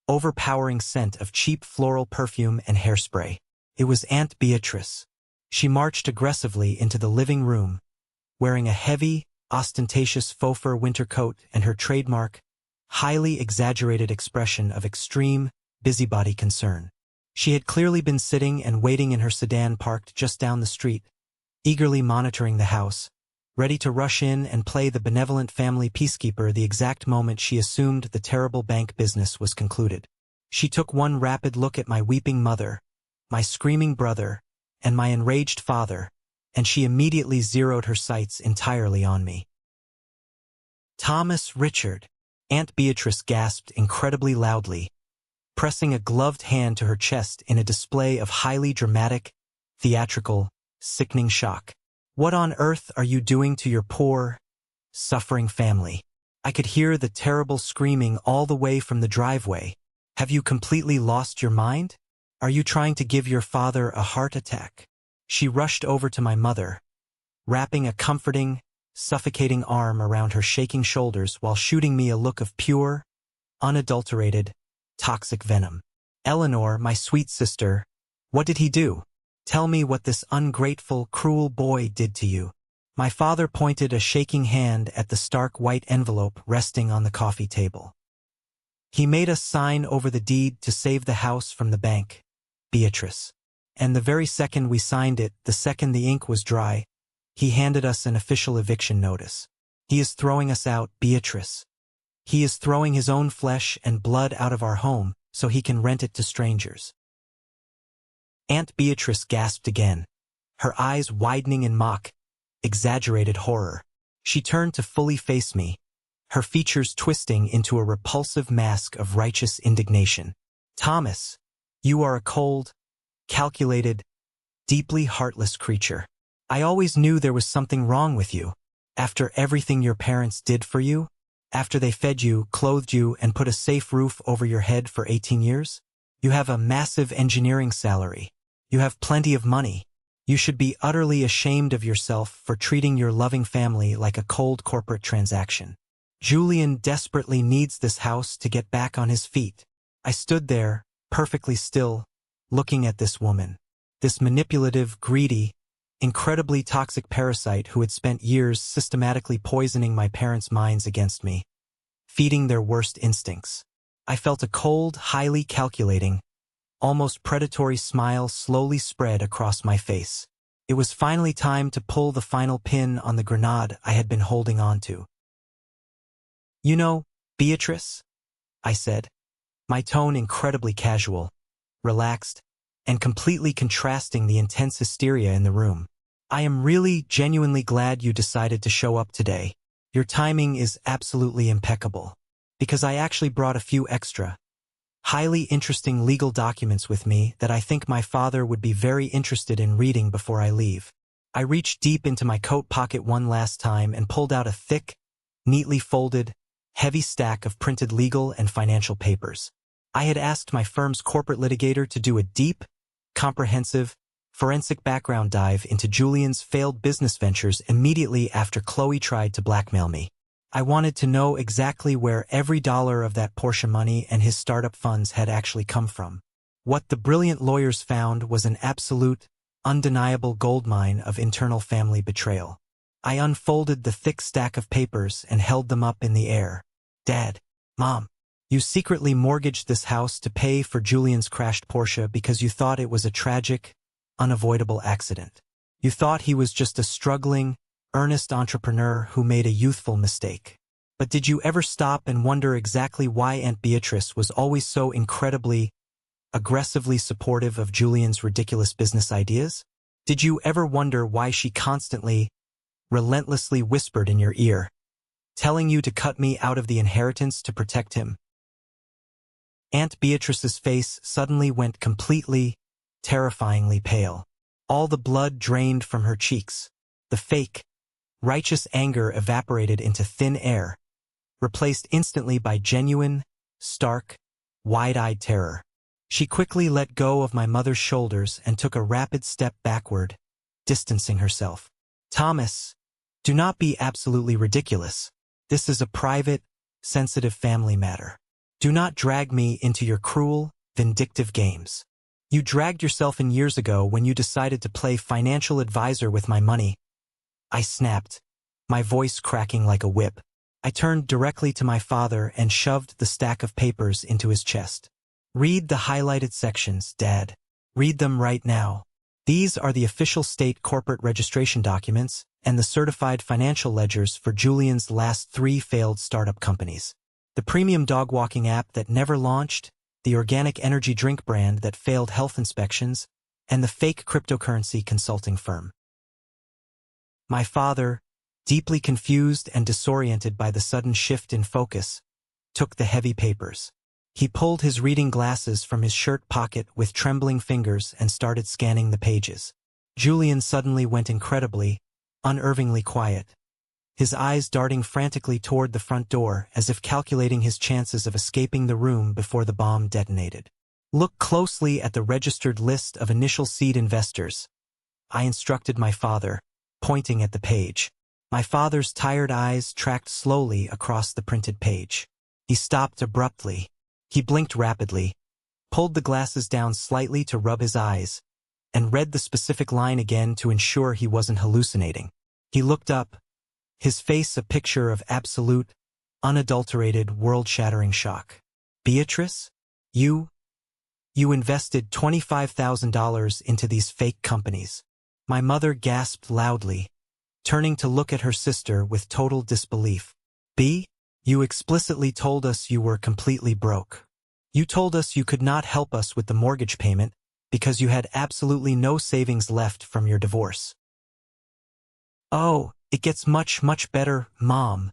overpowering scent of cheap floral perfume and hairspray. It was Aunt Beatrice. She marched aggressively into the living room, wearing a heavy, ostentatious faux fur winter coat and her trademark, highly exaggerated expression of extreme, busybody concern. She had clearly been sitting and waiting in her sedan parked just down the street, eagerly monitoring the house, ready to rush in and play the benevolent family peacekeeper the exact moment she assumed the terrible bank business was concluded. She took one rapid look at my weeping mother, my screaming brother, and my enraged father, and she immediately zeroed her sights entirely on me. "Thomas Richard," Aunt Beatrice gasped incredibly loudly, pressing a gloved hand to her chest in a display of highly dramatic, theatrical, sickening shock. "What on earth are you doing to your poor, suffering family?" I could hear the terrible screaming all the way from the driveway. "Have you completely lost your mind? Are you trying to give your father a heart attack?" She rushed over to my mother, wrapping a comforting, suffocating arm around her shaking shoulders while shooting me a look of pure, unadulterated, toxic venom. "Eleanor, my sweet sister, what did he do? Tell me what this ungrateful, cruel boy did to you." My father pointed a shaking hand at the stark white envelope resting on the coffee table. "He made us sign over the deed to save the house from the bank, Beatrice. And the very second we signed it, the second the ink was dry, he handed us an official eviction notice. He is throwing us out, Beatrice. He is throwing his own flesh and blood out of our home so he can rent it to strangers." Aunt Beatrice gasped again, her eyes widening in mock, exaggerated horror. She turned to fully face me, her features twisting into a repulsive mask of righteous indignation. "Thomas, You are a cold, calculated, deeply heartless creature. I always knew there was something wrong with you. After everything your parents did for you, after they fed you, clothed you, and put a safe roof over your head for 18 years, you have a massive engineering salary. You have plenty of money. You should be utterly ashamed of yourself for treating your loving family like a cold corporate transaction. Julian desperately needs this house to get back on his feet. I stood there, perfectly still, looking at this woman. This manipulative, greedy, incredibly toxic parasite who had spent years systematically poisoning my parents' minds against me, feeding their worst instincts. I felt a cold, highly calculating, almost predatory smile slowly spread across my face. It was finally time to pull the final pin on the grenade I had been holding on to. "You know, Beatrice," I said, my tone incredibly casual, relaxed, and completely contrasting the intense hysteria in the room. "I am really, genuinely glad you decided to show up today. Your timing is absolutely impeccable. Because I actually brought a few extra, highly interesting legal documents with me that I think my father would be very interested in reading before I leave." I reached deep into my coat pocket one last time and pulled out a thick, neatly folded, heavy stack of printed legal and financial papers. I had asked my firm's corporate litigator to do a deep, comprehensive, forensic background dive into Julian's failed business ventures immediately after Chloe tried to blackmail me. I wanted to know exactly where every dollar of that Porsche money and his startup funds had actually come from. What the brilliant lawyers found was an absolute, undeniable goldmine of internal family betrayal. I unfolded the thick stack of papers and held them up in the air. "Dad, Mom, you secretly mortgaged this house to pay for Julian's crashed Porsche because you thought it was a tragic, unavoidable accident. You thought he was just a struggling, earnest entrepreneur who made a youthful mistake. But did you ever stop and wonder exactly why Aunt Beatrice was always so incredibly, aggressively supportive of Julian's ridiculous business ideas? Did you ever wonder why she constantly, relentlessly whispered in your ear, telling you to cut me out of the inheritance to protect him?" Aunt Beatrice's face suddenly went completely, terrifyingly pale. All the blood drained from her cheeks. The fake, righteous anger evaporated into thin air, replaced instantly by genuine, stark, wide-eyed terror. She quickly let go of my mother's shoulders and took a rapid step backward, distancing herself. "Thomas, do not be absolutely ridiculous. This is a private, sensitive family matter. Do not drag me into your cruel, vindictive games. You dragged yourself in years ago when you decided to play financial advisor with my money." I snapped, my voice cracking like a whip. I turned directly to my father and shoved the stack of papers into his chest. "Read the highlighted sections, Dad. Read them right now. These are the official state corporate registration documents and the certified financial ledgers for Julian's last 3 failed startup companies. The premium dog walking app that never launched, the organic energy drink brand that failed health inspections, and the fake cryptocurrency consulting firm." My father, deeply confused and disoriented by the sudden shift in focus, took the heavy papers. He pulled his reading glasses from his shirt pocket with trembling fingers and started scanning the pages. Julian suddenly went incredibly, unnervingly quiet, his eyes darting frantically toward the front door as if calculating his chances of escaping the room before the bomb detonated. "Look closely at the registered list of initial seed investors," I instructed my father, pointing at the page. My father's tired eyes tracked slowly across the printed page. He stopped abruptly. He blinked rapidly, pulled the glasses down slightly to rub his eyes, and read the specific line again to ensure he wasn't hallucinating. He looked up, his face a picture of absolute, unadulterated, world-shattering shock. "Beatrice, you invested $25,000 into these fake companies." My mother gasped loudly, turning to look at her sister with total disbelief. You explicitly told us you were completely broke. You told us you could not help us with the mortgage payment because you had absolutely no savings left from your divorce." "Oh, it gets much, much better, Mom,"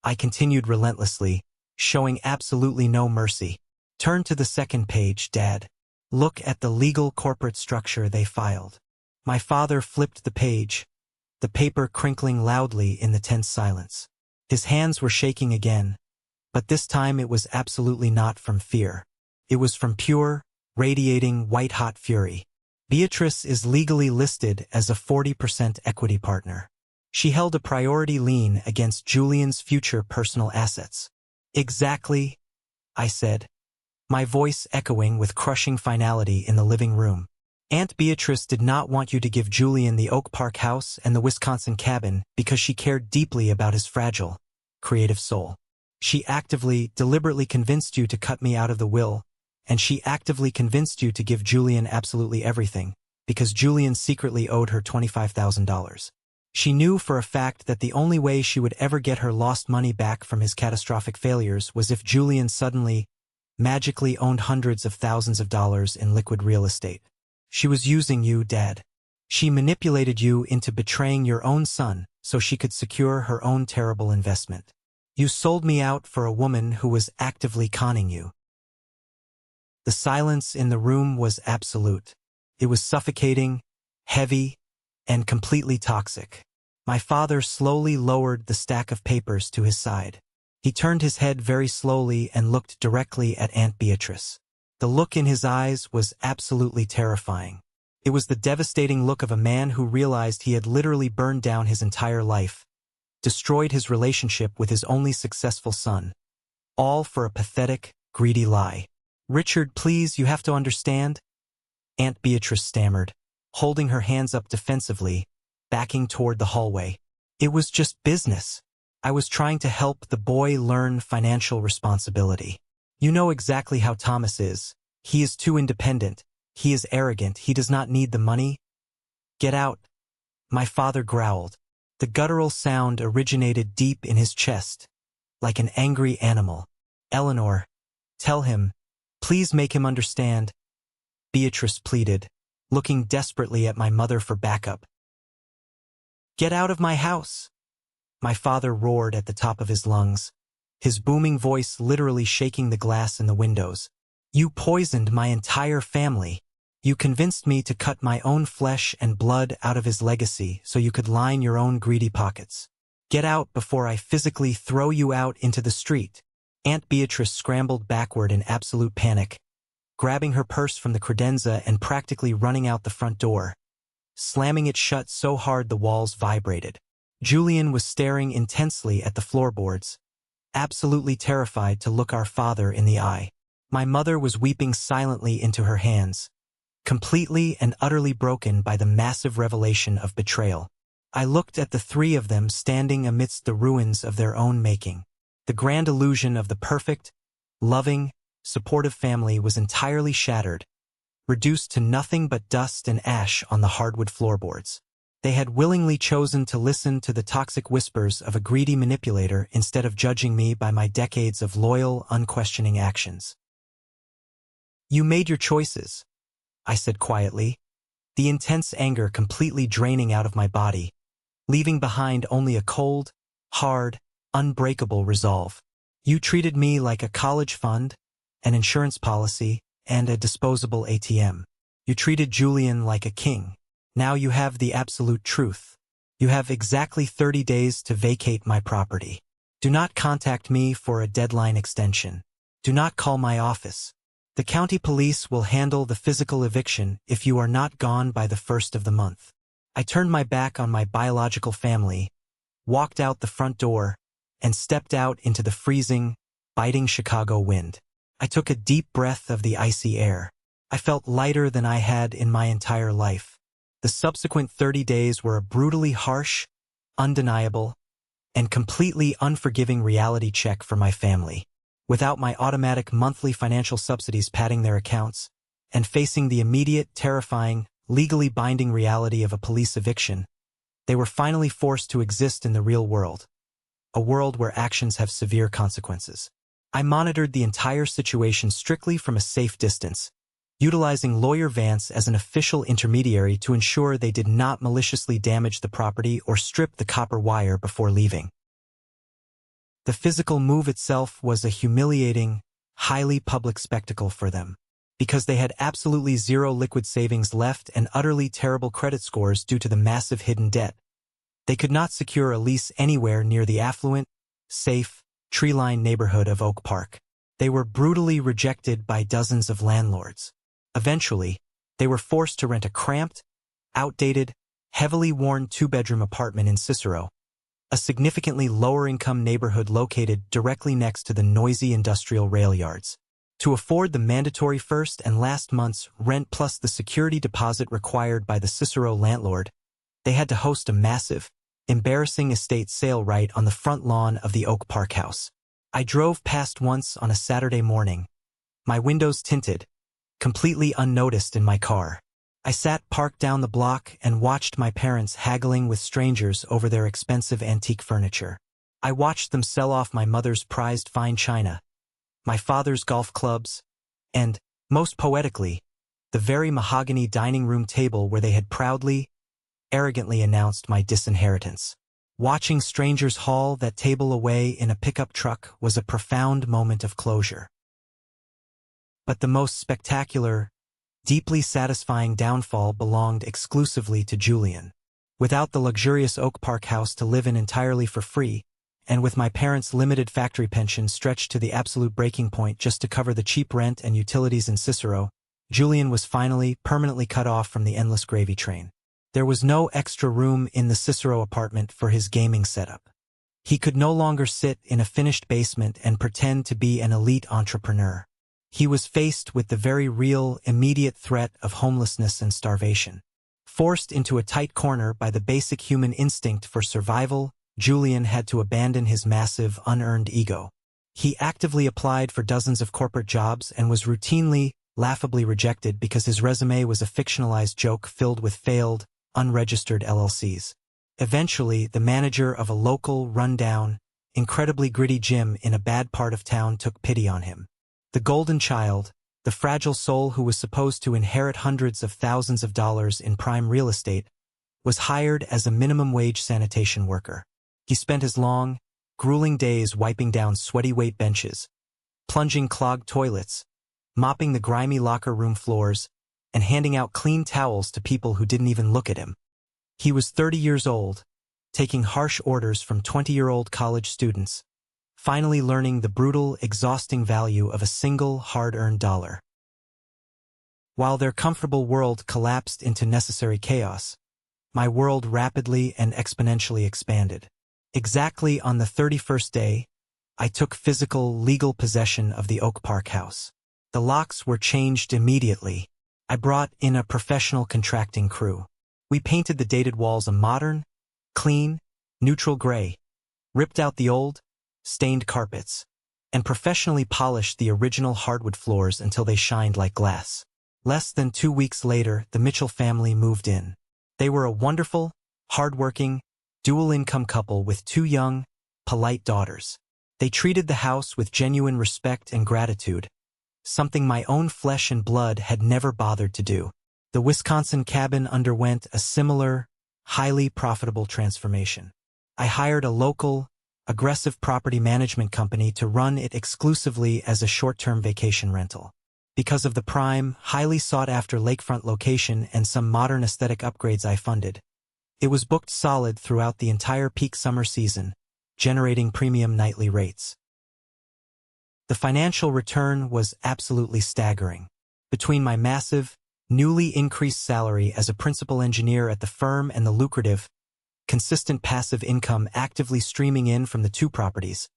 I continued relentlessly, showing absolutely no mercy. "Turn to the second page, Dad. Look at the legal corporate structure they filed. My father flipped the page, the paper crinkling loudly in the tense silence. His hands were shaking again, but this time it was absolutely not from fear. It was from pure, radiating, white-hot fury. Beatrice is legally listed as a 40% equity partner. She held a priority lien against Julian's future personal assets. Exactly, I said, my voice echoing with crushing finality in the living room. Aunt Beatrice did not want you to give Julian the Oak Park house and the Wisconsin cabin because she cared deeply about his fragile, creative soul. She actively, deliberately convinced you to cut me out of the will, and she actively convinced you to give Julian absolutely everything, because Julian secretly owed her $25,000. She knew for a fact that the only way she would ever get her lost money back from his catastrophic failures was if Julian suddenly, magically owned hundreds of thousands of dollars in liquid real estate. She was using you, Dad. She manipulated you into betraying your own son so she could secure her own terrible investment. You sold me out for a woman who was actively conning you. The silence in the room was absolute. It was suffocating, heavy, and completely toxic. My father slowly lowered the stack of papers to his side. He turned his head very slowly and looked directly at Aunt Beatrice. The look in his eyes was absolutely terrifying. It was the devastating look of a man who realized he had literally burned down his entire life, destroyed his relationship with his only successful son, all for a pathetic, greedy lie. Richard, please, you have to understand, Aunt Beatrice stammered, holding her hands up defensively, backing toward the hallway. It was just business. I was trying to help the boy learn financial responsibility. You know exactly how Thomas is. He is too independent. He is arrogant. He does not need the money. Get out, my father growled. The guttural sound originated deep in his chest, like an angry animal. Eleanor, tell him, please make him understand, Beatrice pleaded, looking desperately at my mother for backup. Get out of my house, my father roared at the top of his lungs, his booming voice literally shaking the glass in the windows. You poisoned my entire family. You convinced me to cut my own flesh and blood out of his legacy so you could line your own greedy pockets. Get out before I physically throw you out into the street. Aunt Beatrice scrambled backward in absolute panic, grabbing her purse from the credenza and practically running out the front door, slamming it shut so hard the walls vibrated. Julian was staring intensely at the floorboards, absolutely terrified to look our father in the eye. My mother was weeping silently into her hands, completely and utterly broken by the massive revelation of betrayal. I looked at the three of them standing amidst the ruins of their own making. The grand illusion of the perfect, loving, supportive family was entirely shattered, reduced to nothing but dust and ash on the hardwood floorboards. They had willingly chosen to listen to the toxic whispers of a greedy manipulator instead of judging me by my decades of loyal, unquestioning actions. You made your choices, I said quietly, the intense anger completely draining out of my body, leaving behind only a cold, hard, unbreakable resolve. You treated me like a college fund, an insurance policy, and a disposable ATM. You treated Julian like a king. Now you have the absolute truth. You have exactly 30 days to vacate my property. Do not contact me for a deadline extension. Do not call my office. The county police will handle the physical eviction if you are not gone by the 1st of the month. I turned my back on my biological family, walked out the front door, and stepped out into the freezing, biting Chicago wind. I took a deep breath of the icy air. I felt lighter than I had in my entire life. The subsequent 30 days were a brutally harsh, undeniable, and completely unforgiving reality check for my family. Without my automatic monthly financial subsidies padding their accounts, and facing the immediate, terrifying, legally binding reality of a police eviction, they were finally forced to exist in the real world, a world where actions have severe consequences. I monitored the entire situation strictly from a safe distance, utilizing Lawyer Vance as an official intermediary to ensure they did not maliciously damage the property or strip the copper wire before leaving. The physical move itself was a humiliating, highly public spectacle for them. because they had absolutely zero liquid savings left and utterly terrible credit scores due to the massive hidden debt. They could not secure a lease anywhere near the affluent, safe, tree-lined neighborhood of Oak Park. They were brutally rejected by dozens of landlords. Eventually, they were forced to rent a cramped, outdated, heavily worn two-bedroom apartment in Cicero, a significantly lower-income neighborhood located directly next to the noisy industrial rail yards. To afford the mandatory first and last month's rent plus the security deposit required by the Cicero landlord, they had to host a massive, embarrassing estate sale right on the front lawn of the Oak Park house. I drove past once on a Saturday morning, my windows tinted, completely unnoticed in my car. I sat parked down the block and watched my parents haggling with strangers over their expensive antique furniture. I watched them sell off my mother's prized fine china, my father's golf clubs, and, most poetically, the very mahogany dining room table where they had proudly, arrogantly announced my disinheritance. Watching strangers haul that table away in a pickup truck was a profound moment of closure. But the most spectacular, deeply satisfying downfall belonged exclusively to Julian. Without the luxurious Oak Park house to live in entirely for free, and with my parents' limited factory pension stretched to the absolute breaking point just to cover the cheap rent and utilities in Cicero, Julian was finally permanently cut off from the endless gravy train. There was no extra room in the Cicero apartment for his gaming setup. He could no longer sit in a finished basement and pretend to be an elite entrepreneur. He was faced with the very real, immediate threat of homelessness and starvation. Forced into a tight corner by the basic human instinct for survival, Julian had to abandon his massive, unearned ego. He actively applied for dozens of corporate jobs and was routinely, laughably rejected because his resume was a fictionalized joke filled with failed, unregistered LLCs. Eventually, the manager of a local, run-down, incredibly gritty gym in a bad part of town took pity on him. The golden child, the fragile soul who was supposed to inherit hundreds of thousands of dollars in prime real estate, was hired as a minimum-wage sanitation worker. He spent his long, grueling days wiping down sweaty weight benches, plunging clogged toilets, mopping the grimy locker room floors, and handing out clean towels to people who didn't even look at him. He was 30 years old, taking harsh orders from 20-year-old college students, finally learning the brutal, exhausting value of a single hard-earned dollar. While their comfortable world collapsed into necessary chaos, my world rapidly and exponentially expanded. Exactly on the 31st day, I took physical, legal possession of the Oak Park house. The locks were changed immediately. I brought in a professional contracting crew. We painted the dated walls a modern, clean, neutral gray, ripped out the old, stained carpets, and professionally polished the original hardwood floors until they shined like glass. Less than 2 weeks later, the Mitchell family moved in. They were a wonderful, hard-working, dual-income couple with 2 young, polite daughters. They treated the house with genuine respect and gratitude, something my own flesh and blood had never bothered to do. The Wisconsin cabin underwent a similar, highly profitable transformation. I hired a local, aggressive property management company to run it exclusively as a short-term vacation rental. Because of the prime, highly sought-after lakefront location and some modern aesthetic upgrades I funded, it was booked solid throughout the entire peak summer season, generating premium nightly rates. The financial return was absolutely staggering. Between my massive, newly increased salary as a principal engineer at the firm and the lucrative, consistent passive income actively streaming in from the 2 properties,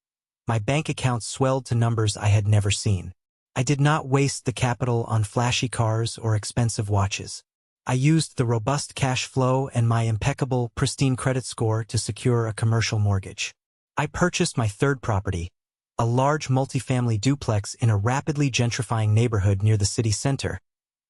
my bank account swelled to numbers I had never seen. I did not waste the capital on flashy cars or expensive watches. I used the robust cash flow and my impeccable, pristine credit score to secure a commercial mortgage. I purchased my 3rd property, a large multifamily duplex in a rapidly gentrifying neighborhood near the city center,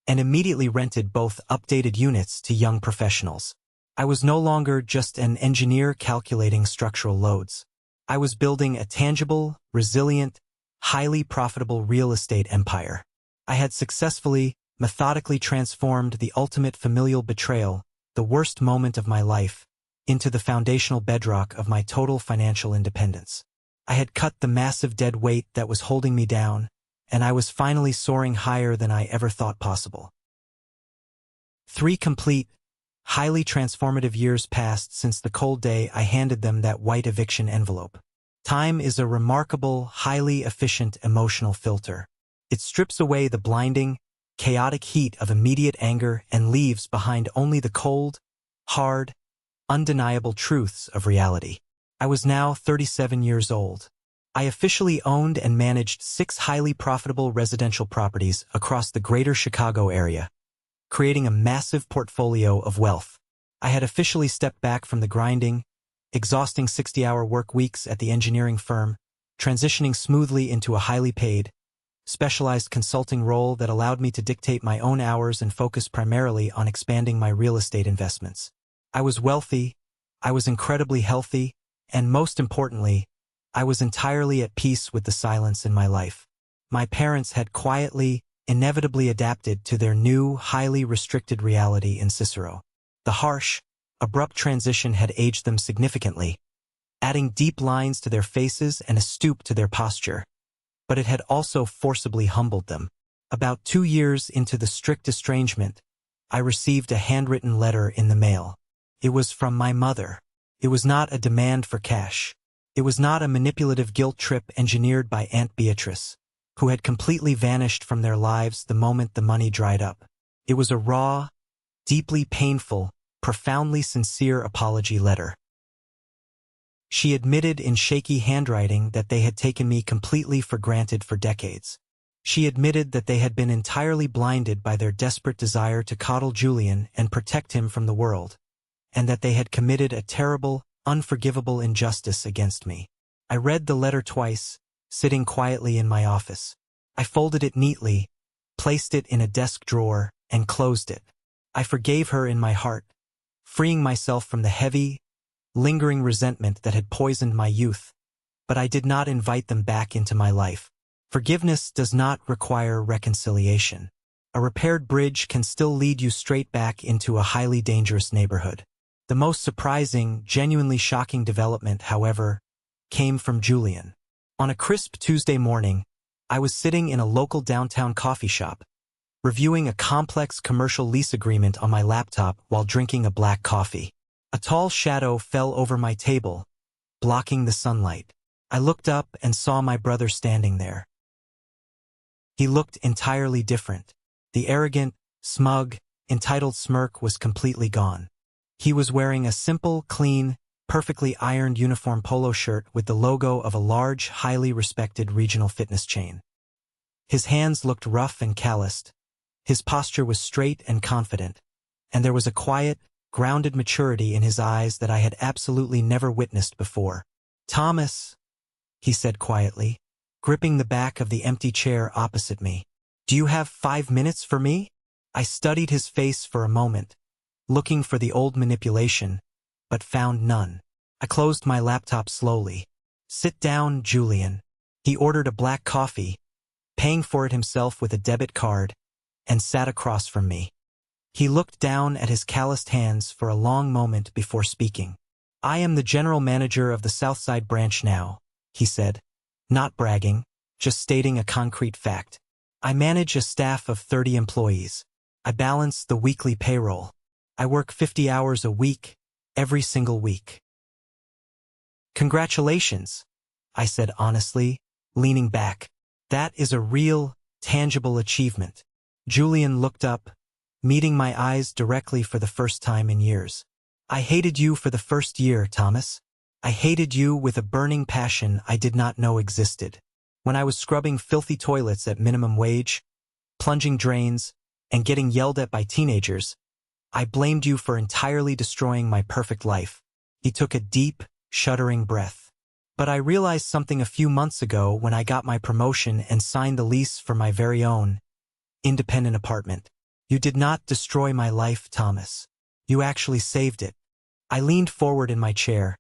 and immediately rented both updated units to young professionals. I was no longer just an engineer calculating structural loads. I was building a tangible, resilient, highly profitable real estate empire. I had successfully, methodically transformed the ultimate familial betrayal, the worst moment of my life, into the foundational bedrock of my total financial independence. I had cut the massive dead weight that was holding me down, and I was finally soaring higher than I ever thought possible. 3 complete, highly transformative years passed since the cold day I handed them that white eviction envelope. Time is a remarkable, highly efficient emotional filter. It strips away the blinding, chaotic heat of immediate anger and leaves behind only the cold, hard, undeniable truths of reality. I was now 37 years old. I officially owned and managed 6 highly profitable residential properties across the greater Chicago area, creating a massive portfolio of wealth. I had officially stepped back from the grinding, exhausting 60-hour work weeks at the engineering firm, transitioning smoothly into a highly paid, specialized consulting role that allowed me to dictate my own hours and focus primarily on expanding my real estate investments. I was wealthy, I was incredibly healthy, and most importantly, I was entirely at peace with the silence in my life. My parents had quietly, inevitably adapted to their new, highly restricted reality in Cicero. The harsh, abrupt transition had aged them significantly, adding deep lines to their faces and a stoop to their posture. But it had also forcibly humbled them. About 2 years into the strict estrangement, I received a handwritten letter in the mail. It was from my mother. It was not a demand for cash. It was not a manipulative guilt trip engineered by Aunt Beatrice, who had completely vanished from their lives the moment the money dried up. It was a raw, deeply painful, profoundly sincere apology letter. She admitted in shaky handwriting that they had taken me completely for granted for decades. She admitted that they had been entirely blinded by their desperate desire to coddle Julian and protect him from the world, and that they had committed a terrible, unforgivable injustice against me. I read the letter twice, sitting quietly in my office. I folded it neatly, placed it in a desk drawer, and closed it. I forgave her in my heart, freeing myself from the heavy, lingering resentment that had poisoned my youth, but I did not invite them back into my life. Forgiveness does not require reconciliation. A repaired bridge can still lead you straight back into a highly dangerous neighborhood. The most surprising, genuinely shocking development, however, came from Julian. On a crisp Tuesday morning, I was sitting in a local downtown coffee shop, reviewing a complex commercial lease agreement on my laptop while drinking a black coffee. A tall shadow fell over my table, blocking the sunlight. I looked up and saw my brother standing there. He looked entirely different. The arrogant, smug, entitled smirk was completely gone. He was wearing a simple, clean, perfectly ironed uniform polo shirt with the logo of a large, highly respected regional fitness chain. His hands looked rough and calloused. His posture was straight and confident, and there was a quiet, grounded maturity in his eyes that I had absolutely never witnessed before. "Thomas," he said quietly, gripping the back of the empty chair opposite me. "Do you have 5 minutes for me?" I studied his face for a moment, looking for the old manipulation, but found none. I closed my laptop slowly. "Sit down, Julian." He ordered a black coffee, paying for it himself with a debit card, and sat across from me. He looked down at his calloused hands for a long moment before speaking. "I am the general manager of the Southside branch now," he said, not bragging, just stating a concrete fact. "I manage a staff of 30 employees. I balance the weekly payroll. I work 50 hours a week, every single week." "Congratulations," I said honestly, leaning back. "That is a real, tangible achievement." Julian looked up, meeting my eyes directly for the first time in years. "I hated you for the first year, Thomas. I hated you with a burning passion I did not know existed. When I was scrubbing filthy toilets at minimum wage, plunging drains, and getting yelled at by teenagers, I blamed you for entirely destroying my perfect life." He took a deep, shuddering breath. "But I realized something a few months ago when I got my promotion and signed the lease for my very own, independent apartment. You did not destroy my life, Thomas. You actually saved it." I leaned forward in my chair,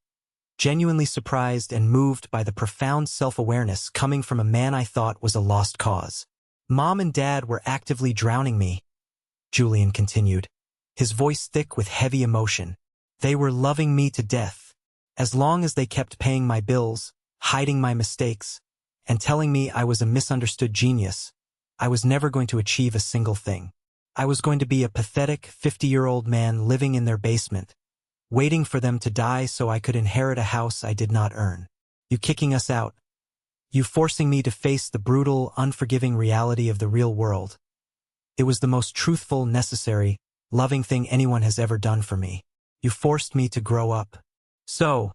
genuinely surprised and moved by the profound self-awareness coming from a man I thought was a lost cause. "Mom and Dad were actively drowning me," Julian continued, his voice thick with heavy emotion. "They were loving me to death, as long as they kept paying my bills, hiding my mistakes, and telling me I was a misunderstood genius. I was never going to achieve a single thing. I was going to be a pathetic 50-year-old man living in their basement, waiting for them to die so I could inherit a house I did not earn. You kicking us out. You forcing me to face the brutal, unforgiving reality of the real world. It was the most truthful, necessary, loving thing anyone has ever done for me. You forced me to grow up. So,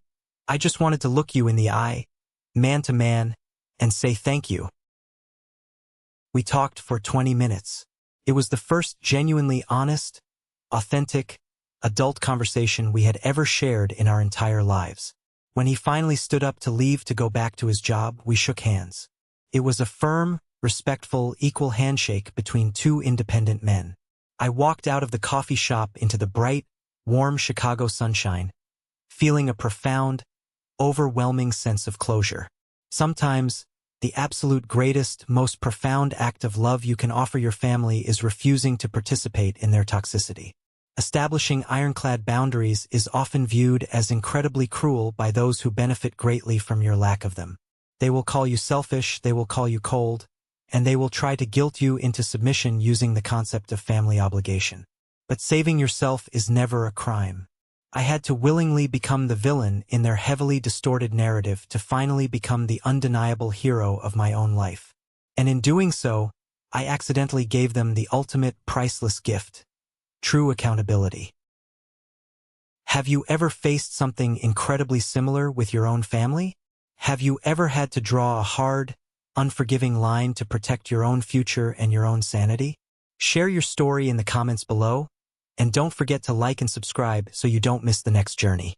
I just wanted to look you in the eye, man to man, and say thank you. We talked for 20 minutes. It was the first genuinely honest, authentic, adult conversation we had ever shared in our entire lives. When he finally stood up to leave to go back to his job, we shook hands. It was a firm, respectful, equal handshake between two independent men. I walked out of the coffee shop into the bright, warm Chicago sunshine, feeling a profound, overwhelming sense of closure. Sometimes, the absolute greatest, most profound act of love you can offer your family is refusing to participate in their toxicity. Establishing ironclad boundaries is often viewed as incredibly cruel by those who benefit greatly from your lack of them. They will call you selfish, they will call you cold, and they will try to guilt you into submission using the concept of family obligation. But saving yourself is never a crime. I had to willingly become the villain in their heavily distorted narrative to finally become the undeniable hero of my own life. And in doing so, I accidentally gave them the ultimate priceless gift: true accountability. Have you ever faced something incredibly similar with your own family? Have you ever had to draw a hard, unforgiving line to protect your own future and your own sanity? Share your story in the comments below, and don't forget to like and subscribe so you don't miss the next journey.